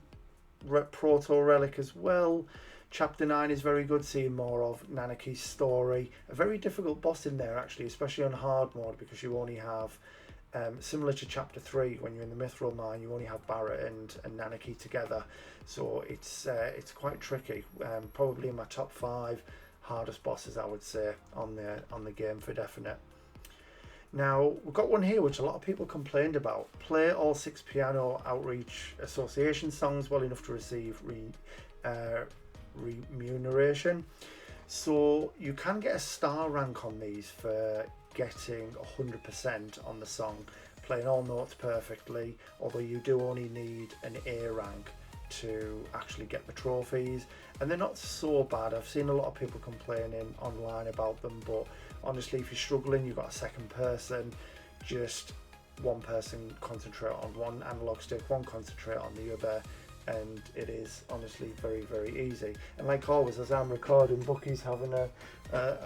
proto relic as well. Chapter 9 is very good, seeing more of Nanaki's story. A very difficult boss in there actually, especially on hard mode, because you only have similar to Chapter 3, when you're in the Mithril Mine, you only have Barret and Nanaki together. So it's quite tricky. Probably in my top 5 hardest bosses, I would say, on the game for definite. Now, we've got one here which a lot of people complained about. Play all 6 Piano Outreach Association songs well enough to receive remuneration. So you can get a star rank on these for getting 100% on the song, playing all notes perfectly, although you do only need an A rank to actually get the trophies, and they're not so bad. I've seen a lot of people complaining online about them, but honestly, if you're struggling, you've got a second person, just one person concentrate on one analog stick, one concentrate on the other, and it is honestly very easy. And like always, as I'm recording, Bucky's having a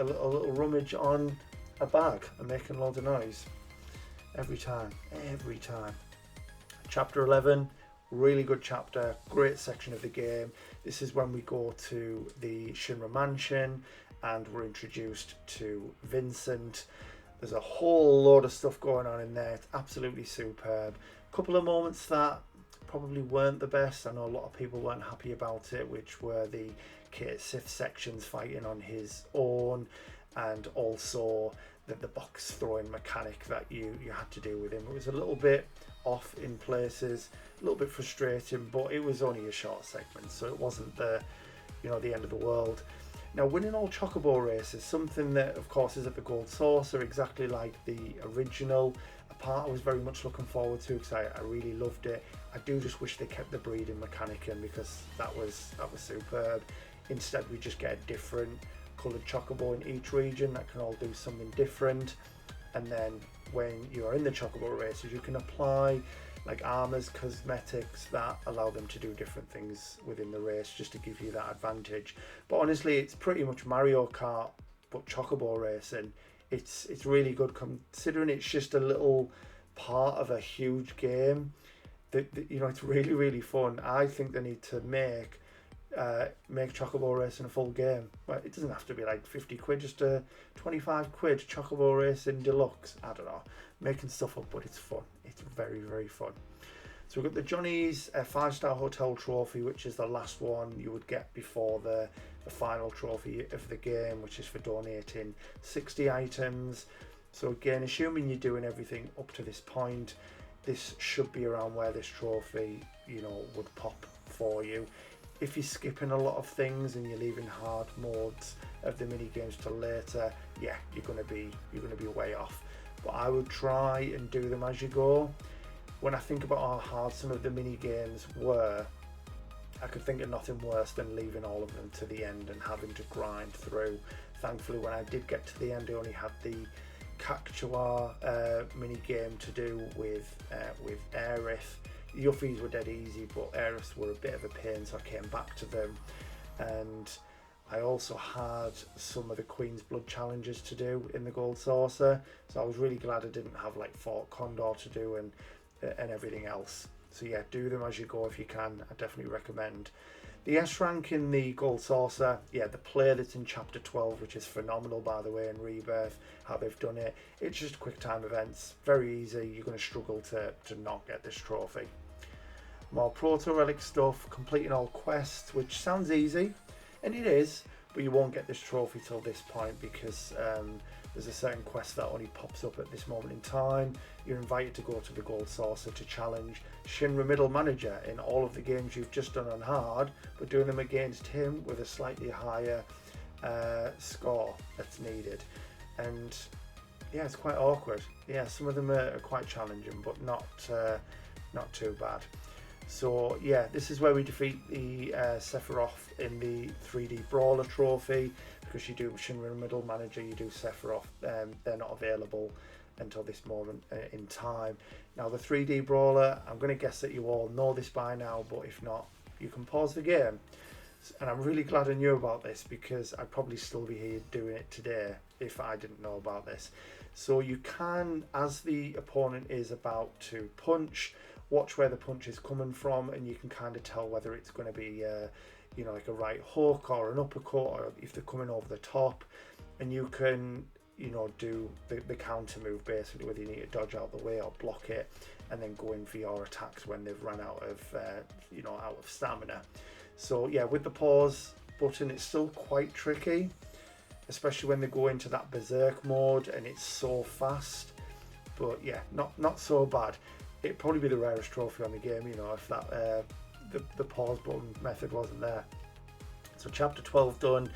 little rummage on a bag and making loads of noise every time. Chapter 11, really good chapter, great section of the game. This is when we go to the Shinra mansion and we're introduced to Vincent. There's a whole load of stuff going on in there. It's absolutely superb. Couple of moments that probably weren't the best. I know a lot of people weren't happy about it, which were the Kate Sith sections fighting on his own, and also the box throwing mechanic that you had to do with him. It was a little bit off in places, a little bit frustrating, but it was only a short segment, so it wasn't the end of the world. Now, winning all Chocobo races, something that of course is at the Gold Saucer, exactly like the original. A part I was very much looking forward to because I really loved it. I do just wish they kept the breeding mechanic in, because that was superb. Instead, we just get a different coloured Chocobo in each region that can all do something different. And then when you are in the Chocobo races, you can apply like armors, cosmetics that allow them to do different things within the race, just to give you that advantage. But honestly, it's pretty much Mario Kart but Chocobo racing. It's really good, considering it's just a little part of a huge game. It's really fun. I think they need to make Chocobo racing a full game. Well, it doesn't have to be like 50 quid, just a 25 quid Chocobo racing deluxe. I don't know, making stuff up, but it's fun. It's very fun. So we've got the Johnny's 5-star hotel trophy, which is the last one you would get before the final trophy of the game, which is for donating 60 items. So again, assuming you're doing everything up to this point, this should be around where this trophy would pop for you. If you're skipping a lot of things and you're leaving hard modes of the mini games till later, yeah, you're gonna be way off. But I would try and do them as you go. When I think about how hard some of the mini games were, I could think of nothing worse than leaving all of them to the end and having to grind through. Thankfully, when I did get to the end, I only had the Cactuar mini game to do with Aerith. Yuffies were dead easy, but Aeriths were a bit of a pain, so I came back to them. And I also had some of the Queen's Blood challenges to do in the Gold Saucer, so I was really glad I didn't have like Fort Condor to do and everything else. So yeah, do them as you go if you can. I definitely recommend. The S rank in the Gold Saucer, yeah, the play that's in Chapter 12, which is phenomenal by the way in Rebirth, how they've done it. It's just quick time events, very easy. You're going to struggle to not get this trophy. More Proto Relic stuff, completing all quests, which sounds easy, and it is, but you won't get this trophy till this point because there's a certain quest that only pops up at this moment in time. You're invited to go to the Gold Saucer to challenge Shinra Middle Manager in all of the games you've just done on hard, but doing them against him with a slightly higher score that's needed. And yeah, it's quite awkward. Yeah, some of them are quite challenging, but not too bad. So yeah, this is where we defeat the Sephiroth in the 3D Brawler trophy, because you do Shinra Middle Manager, you do Sephiroth, they're not available until this moment in time. Now the 3D brawler, I'm going to guess that you all know this by now, but if not, you can pause the game. And I'm really glad I knew about this, because I'd probably still be here doing it today if I didn't know about this. So you can, as the opponent is about to punch, watch where the punch is coming from, and you can kind of tell whether it's going to be you know, like a right hook or an uppercut, or if they're coming over the top. And you can, you know, do the counter move, basically, whether you need to dodge out the way or block it, and then go in for your attacks when they've run out of you know, out of stamina. So yeah, with the pause button, it's still quite tricky, especially when they go into that berserk mode and it's so fast. But yeah, not so bad. It'd probably be the rarest trophy on the game, you know, if that the pause button method wasn't there. So chapter 12 done,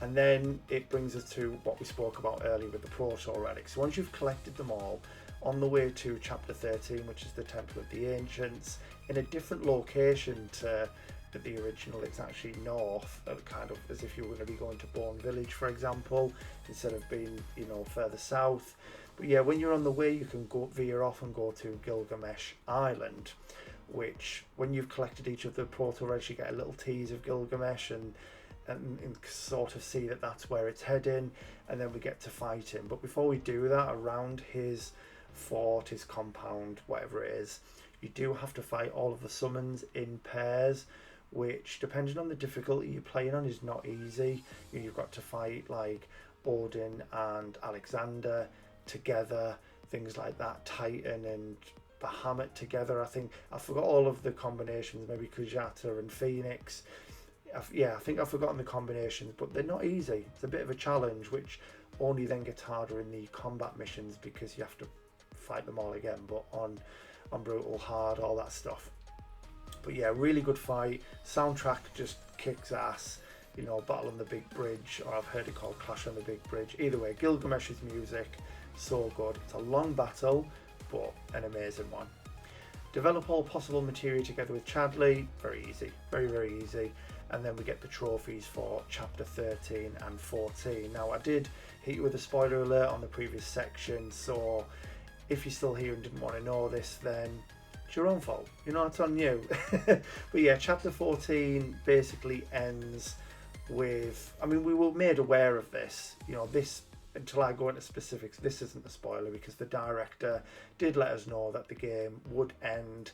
and then it brings us to what we spoke about earlier with the proto relics. So once you've collected them all, on the way to chapter 13, which is the Temple of the Ancients, in a different location to the original. It's actually north, kind of as if you were going to be going to Bone Village, for example, instead of being, you know, further south. But yeah, when you're on the way, you can go veer off and go to Gilgamesh Island, which, when you've collected each of the proto relics, you get a little tease of Gilgamesh, and sort of see that that's where it's heading, and then we get to fight him. But before we do that, around his fort, his compound, whatever it is, you do have to fight all of the summons in pairs, which, depending on the difficulty you're playing on, is not easy. You've got to fight like Odin and Alexander together, things like that, Titan and Bahamut together. I think I forgot all of the combinations, maybe Kujata and Phoenix. Yeah, I think I've forgotten the combinations, but they're not easy. It's a bit of a challenge, which only then gets harder in the combat missions, because you have to fight them all again, but on brutal hard, all that stuff. But yeah, really good fight. Soundtrack just kicks ass. You know, Battle on the Big Bridge, or I've heard it called Clash on the Big Bridge. Either way, Gilgamesh's music, so good. It's a long battle, but an amazing one. Develop all possible materia together with Chadley. Very easy, very, very easy. And then we get the trophies for chapter 13 and 14. Now, I did hit you with a spoiler alert on the previous section, so if you're still here and didn't want to know this, then it's your own fault. You know, it's on you. But yeah, chapter 14 basically ends with, I mean, we were made aware of this, you know, this, until I go into specifics, this isn't a spoiler, because the director did let us know that the game would end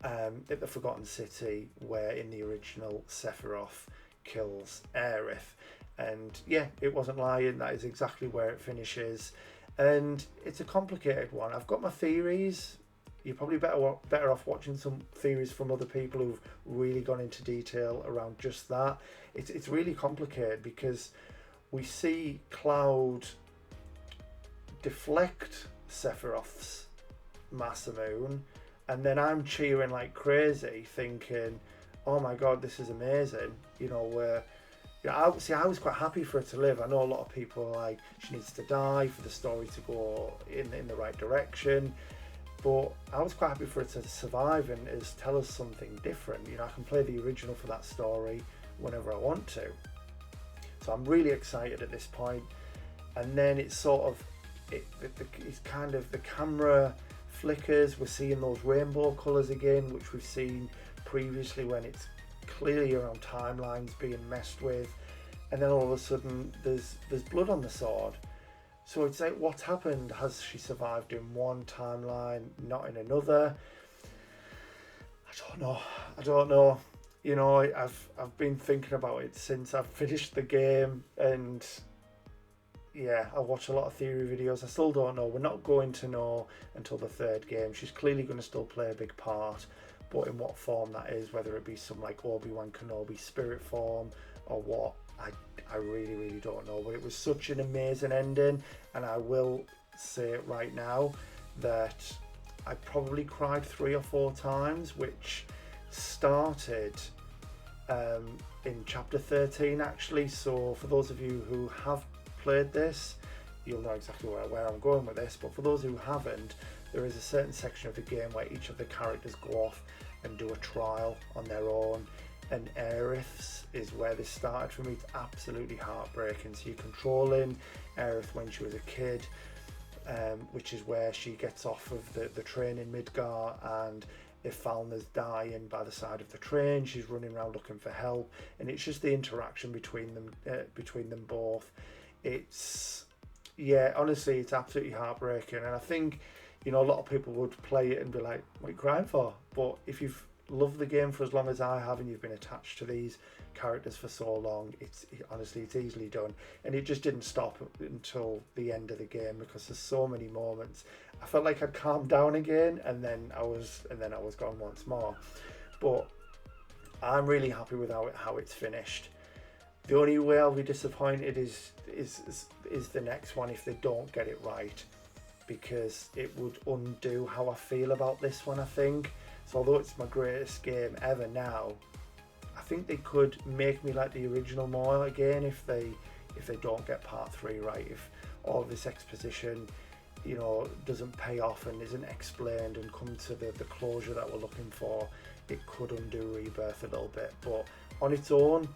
at the Forgotten City, where in the original Sephiroth kills Aerith. And yeah, it wasn't lying, that is exactly where it finishes. And it's a complicated one. I've got my theories. You're probably better off watching some theories from other people who've really gone into detail around just that. It's really complicated, because we see Cloud deflect Sephiroth's Masamune, and then I'm cheering like crazy, thinking, "Oh my God, this is amazing!" You know, I was quite happy for her to live. I know a lot of people are like, she needs to die for the story to go in the right direction. But I was quite happy for it to survive and tell us something different. You know, I can play the original for that story whenever I want to. So I'm really excited at this point. And then it's sort of, it's kind of, the camera flickers. We're seeing those rainbow colours again, which we've seen previously when it's clearly around timelines being messed with. And then all of a sudden there's blood on the sword. So it's like, what's happened? Has she survived in one timeline, not in another? I don't know. You know, I've been thinking about it since I've finished the game, and yeah, I watch a lot of theory videos. I still don't know. We're not going to know until the third game. She's clearly going to still play a big part, but in what form that is, whether it be some like Obi-Wan Kenobi spirit form or what, I really, really don't know. But it was such an amazing ending, and I will say it right now that I probably cried 3 or 4 times, which started in chapter 13 actually. So for those of you who have played this, you'll know exactly where I'm going with this, but for those who haven't, there is a certain section of the game where each of the characters go off and do a trial on their own, and Aerith's is where this started for me. It's absolutely heartbreaking. So you're controlling Aerith when she was a kid, which is where she gets off of the train in Midgar, and if Falna's dying by the side of the train, she's running around looking for help, and it's just the interaction between them both. It's, yeah, honestly, it's absolutely heartbreaking, and I think, you know, a lot of people would play it and be like, what are you crying for? But if you've loved the game for as long as I have, and you've been attached to these characters for so long, honestly, it's easily done. And it just didn't stop until the end of the game, because there's so many moments I felt like I'd calmed down again, and then I was gone once more. But I'm really happy with how it's finished. The only way I'll be disappointed is the next one if they don't get it right, because it would undo how I feel about this one, I think. So although it's my greatest game ever now, I think they could make me like the original more again if they don't get part 3 right. If all this exposition, you know, doesn't pay off and isn't explained and come to the closure that we're looking for, it could undo Rebirth a little bit. But on its own,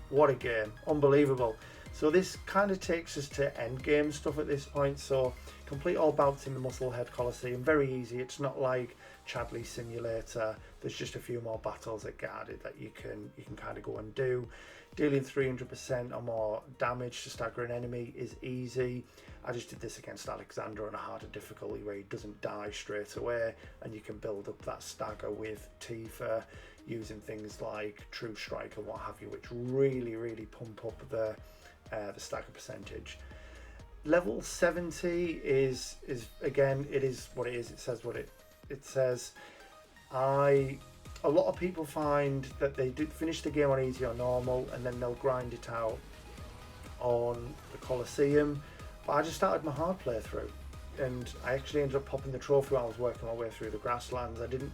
what a game, unbelievable. So this kind of takes us to end game stuff at this point. So complete all bouts in the Musclehead Coliseum, very easy. It's not like Chadley Simulator. There's just a few more battles at guarded that you can kind of go and do. Dealing 300% or more damage to stagger an enemy is easy. I just did this against Alexander on a harder difficulty where he doesn't die straight away, and you can build up that stagger with Tifa using things like True Strike and what have you, which really pump up the stagger percentage. Level 70 is again, it is what it is. It says what it says. A lot of people find that they do finish the game on easy or normal, and then they'll grind it out on the Coliseum. But I just started my hard playthrough, and I actually ended up popping the trophy while I was working my way through the grasslands. I didn't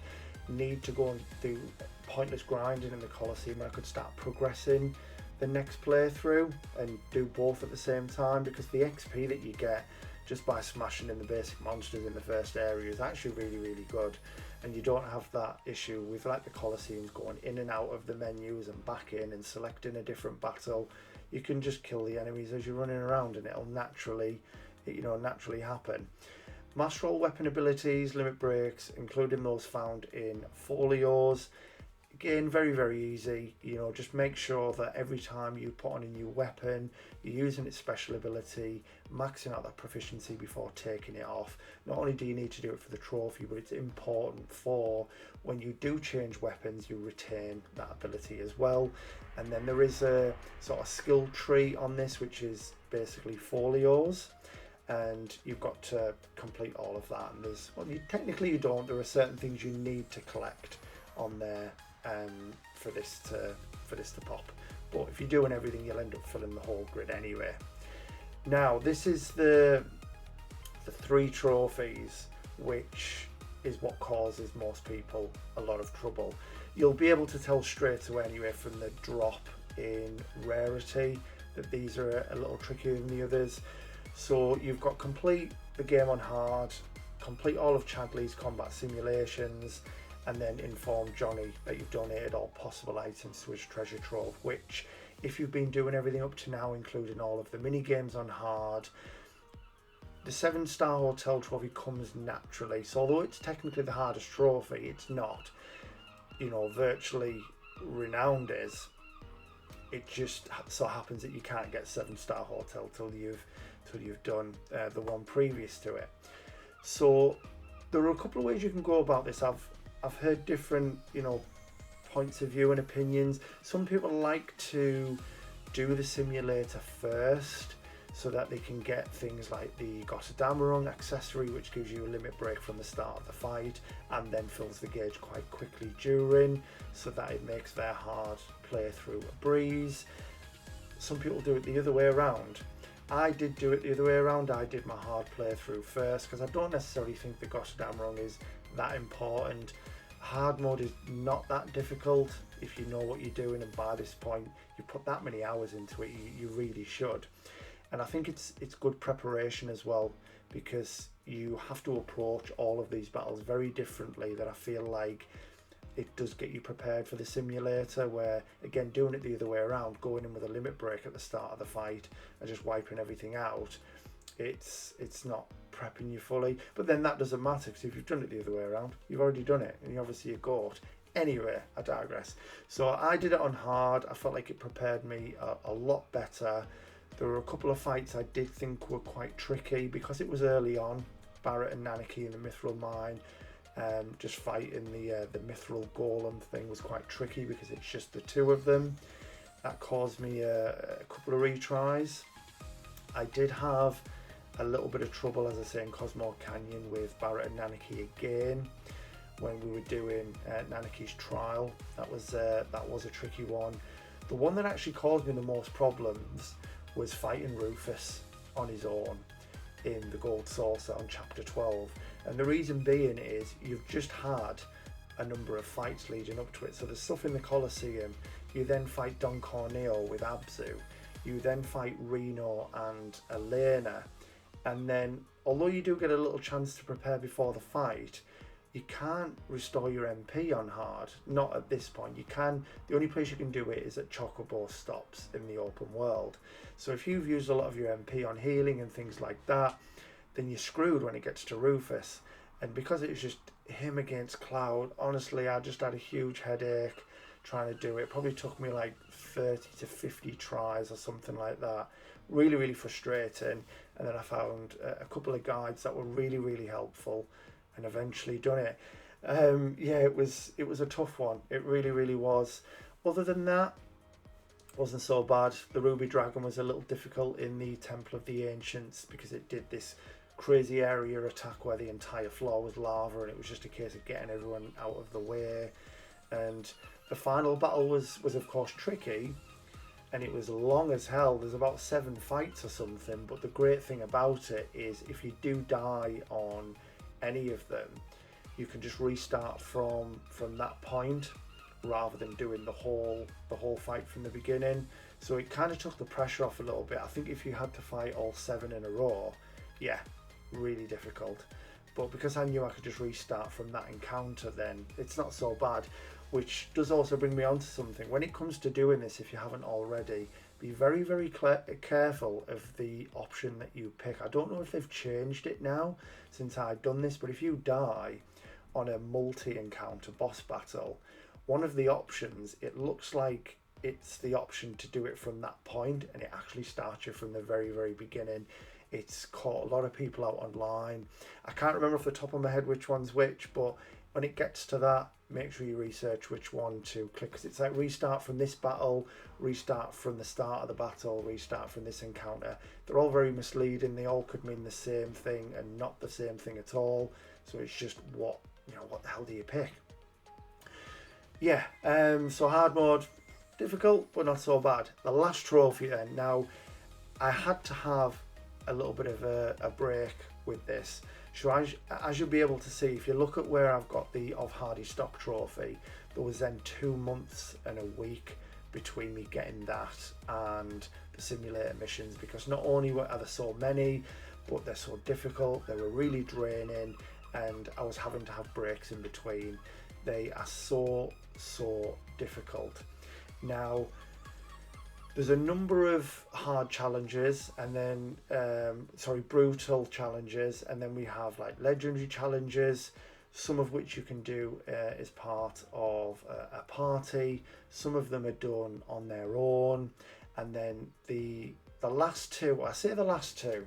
need to go and do pointless grinding in the Coliseum. I could start progressing the next playthrough and do both at the same time, because the XP that you get just by smashing in the basic monsters in the first area is actually really good, and you don't have that issue with like the Colosseums going in and out of the menus and back in and selecting a different battle. You can just kill the enemies as you're running around, and it'll naturally happen. Master all weapon abilities, limit breaks, including those found in folios. Again, very easy. You know, just make sure that every time you put on a new weapon, you're using its special ability, maxing out that proficiency before taking it off. Not only do you need to do it for the trophy, but it's important for when you do change weapons, you retain that ability as well. And then there is a sort of skill tree on this, which is basically folios, and you've got to complete all of that. And there's, well, technically you don't. There are certain things you need to collect on there for this to pop, but if you're doing everything, you'll end up filling the whole grid anyway. Now this is the 3 trophies, which is what causes most people a lot of trouble. You'll be able to tell straight away anyway from the drop in rarity that these are a little trickier than the others. So you've got complete the game on hard, complete all of Chadley's combat simulations, and then inform Johnny that you've donated all possible items to his treasure trove, which, if you've been doing everything up to now, including all of the mini games on hard, the 7-star hotel trophy comes naturally. So although it's technically the hardest trophy, it's not. You know, virtually renowned is. It just so happens that you can't get 7-star hotel till you've done the one previous to it. So there are a couple of ways you can go about this. I've heard different, you know, points of view and opinions. Some people like to do the simulator first so that they can get things like the Gotterdammerung accessory, which gives you a limit break from the start of the fight and then fills the gauge quite quickly during, so that it makes their hard playthrough a breeze. Some people do it the other way around. I did do it the other way around. I did my hard playthrough first because I don't necessarily think the Gotterdammerung is that important. Hard mode is not that difficult if you know what you're doing, and by this point you put that many hours into it, you really should. And I think it's good preparation as well, because you have to approach all of these battles very differently. That I feel like it does get you prepared for the simulator, where again, doing it the other way around, going in with a limit break at the start of the fight and just wiping everything out, it's not prepping you fully. But then that doesn't matter, because if you've done it the other way around, you've already done it, and you're obviously a goat. Anyway, I digress. So I did it on hard. I felt like it prepared me a lot better. There were a couple of fights I did think were quite tricky because it was early on. Barrett and Nanaki in the Mithril Mine, just fighting the Mithril Golem thing was quite tricky because it's just the two of them. That caused me a couple of retries. I did have a little bit of trouble, as I say, in Cosmo Canyon with Barrett and Nanaki again when we were doing Nanaki's trial. That was a tricky one. The one that actually caused me the most problems was fighting Rufus on his own in the Gold Saucer on chapter 12, and the reason being is you've just had a number of fights leading up to it. So there's stuff in the Colosseum, you then fight Don Corneo with Abzu, you then fight Reno and Elena, and then although you do get a little chance to prepare before the fight, you can't restore your MP on hard, not at this point. You can, the only place you can do it is at Chocobo stops in the open world. So if you've used a lot of your MP on healing and things like that, then you're screwed when it gets to Rufus. And because it was just him against Cloud, honestly, I just had a huge headache trying to do it. It probably took me like 30 to 50 tries or something like that. Really, really frustrating. And then I found a couple of guides that were really, really helpful, and eventually done it. Yeah, it was a tough one. It really, really was. Other than that, wasn't so bad. The Ruby Dragon was a little difficult in the Temple of the Ancients because it did this crazy area attack where the entire floor was lava, and it was just a case of getting everyone out of the way. And the final battle was of course tricky, and it was long as hell. There's about 7 fights or something, but the great thing about it is if you do die on any of them, you can just restart from that point rather than doing the whole fight from the beginning. So it kind of took the pressure off a little bit. I think if you had to fight all 7 in a row, yeah, really difficult. But because I knew I could just restart from that encounter, then it's not so bad. Which does also bring me on to something. When it comes to doing this, if you haven't already, be very, very careful of the option that you pick. I don't know if they've changed it now since I've done this, but if you die on a multi-encounter boss battle, one of the options, it looks like it's the option to do it from that point, and it actually starts you from the very, very beginning. It's caught a lot of people out online. I can't remember off the top of my head which one's which, but when it gets to that, make sure you research which one to click, because it's like restart from this battle, restart from the start of the battle, restart from this encounter. They're all very misleading. They all could mean the same thing and not the same thing at all. So it's just what the hell do you pick? Yeah, so hard mode, difficult but not so bad. The last trophy then. Now, I had to have a little bit of a break with this. So as you'll be able to see, if you look at where I've got the Of Hardy stock trophy, there was then 2 months and a week between me getting that and the simulator missions, because not only are there so many, but they're so difficult, they were really draining, and I was having to have breaks in between. They are so difficult. Now, there's a number of hard challenges, and then brutal challenges, and then we have like legendary challenges, some of which you can do as part of a party. Some of them are done on their own, and then the last two, I say the last two,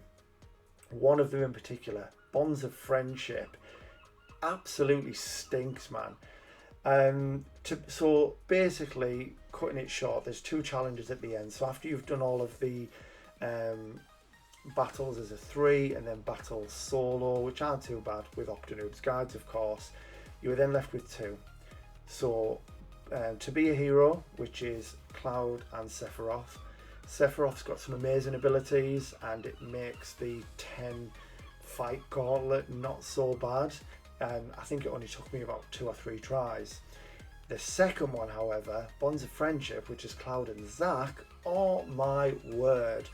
one of them in particular, Bonds of Friendship, absolutely stinks, man. So basically, cutting it short, there's 2 challenges at the end. So after you've done all of the battles as a 3, and then battles solo, which aren't too bad with Octanoob's guides, of course, you are then left with 2. So to be a hero, which is Cloud and Sephiroth. Sephiroth's got some amazing abilities, and it makes the 10 fight gauntlet not so bad. I think it only took me about 2 or 3 tries. The second one, however, Bonds of Friendship, which is Cloud and Zack, oh my word.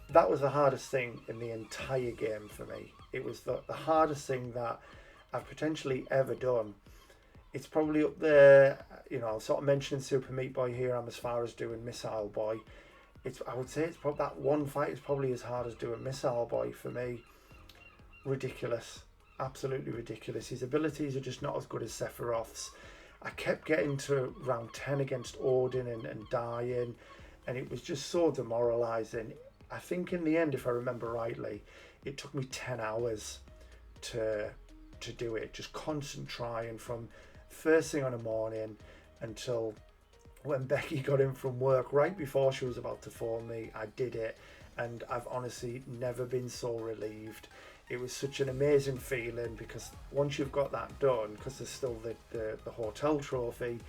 That was the hardest thing in the entire game for me. It was the hardest thing that I've potentially ever done. It's probably up there, I'm sort of mentioning Super Meat Boy here. I'm as far as doing Missile Boy. I would say it's probably that one fight is probably as hard as doing Missile Boy for me. Ridiculous, absolutely ridiculous. His abilities are just not as good as Sephiroth's. I kept getting to round 10 against Odin and dying, and it was just so demoralising. I think in the end, if I remember rightly, it took me 10 hours to do it, just constant trying from first thing on the morning until when Becky got in from work right before she was about to phone me. I did it, and I've honestly never been so relieved. It was such an amazing feeling, because once you've got that done, because there's still the hotel trophy,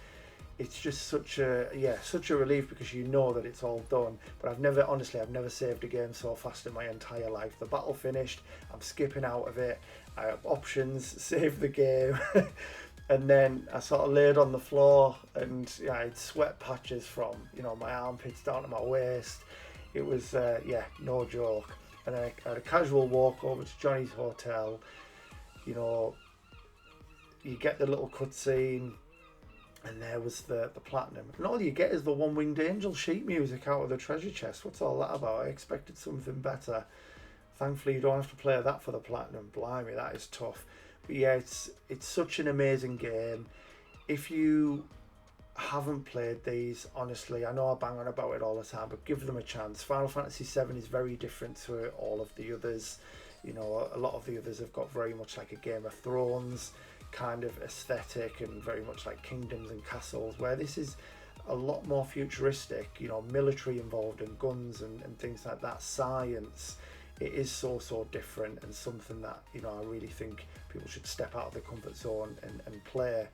it's just such a relief, because you know that it's all done. But I've never saved a game so fast in my entire life. The battle finished, I'm skipping out of it, I have options, save the game, and then I sort of laid on the floor, and I had sweat patches from my armpits down to my waist. It was no joke. And then I had a casual walk over to Johnny's hotel. You get the little cutscene, and there was the platinum. And all you get is the One-Winged Angel sheet music out of the treasure chest. What's all that about? I expected something better. Thankfully, you don't have to play that for the platinum. Blimey, that is tough. But yeah, it's such an amazing game. If you haven't played these, honestly, I know I bang on about it all the time, but give them a chance. Final Fantasy VII is very different to all of the others. A lot of the others have got very much like a Game of Thrones kind of aesthetic, and very much like kingdoms and castles, where this is a lot more futuristic, military involved, and guns and things like that, science. It is so different, and something that I really think people should step out of their comfort zone and play.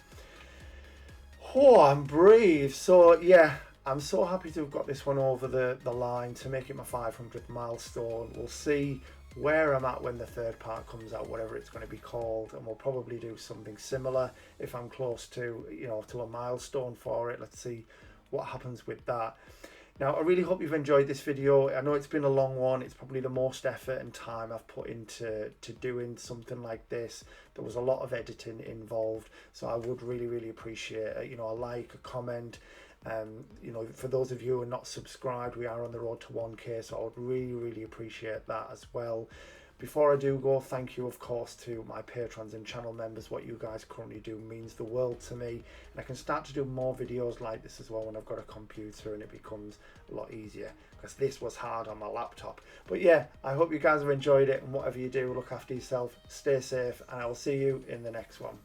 Oh, I'm brave. So yeah, I'm so happy to have got this one over the line to make it my 500th milestone. We'll see where I'm at when the third part comes out, whatever it's going to be called, and we'll probably do something similar if I'm close to to a milestone for it. Let's see what happens with that. Now, I really hope you've enjoyed this video. I know it's been a long one. It's probably the most effort and time I've put into doing something like this. There was a lot of editing involved, so I would really appreciate a like, a comment. For those of you who are not subscribed, we are on the road to 1K, so I would really appreciate that as well. Before I do go, thank you of course to my patrons and channel members. What you guys currently do means the world to me, and I can start to do more videos like this as well when I've got a computer and it becomes a lot easier, because this was hard on my laptop. But yeah, I hope you guys have enjoyed it, and whatever you do, look after yourself, stay safe, and I will see you in the next one.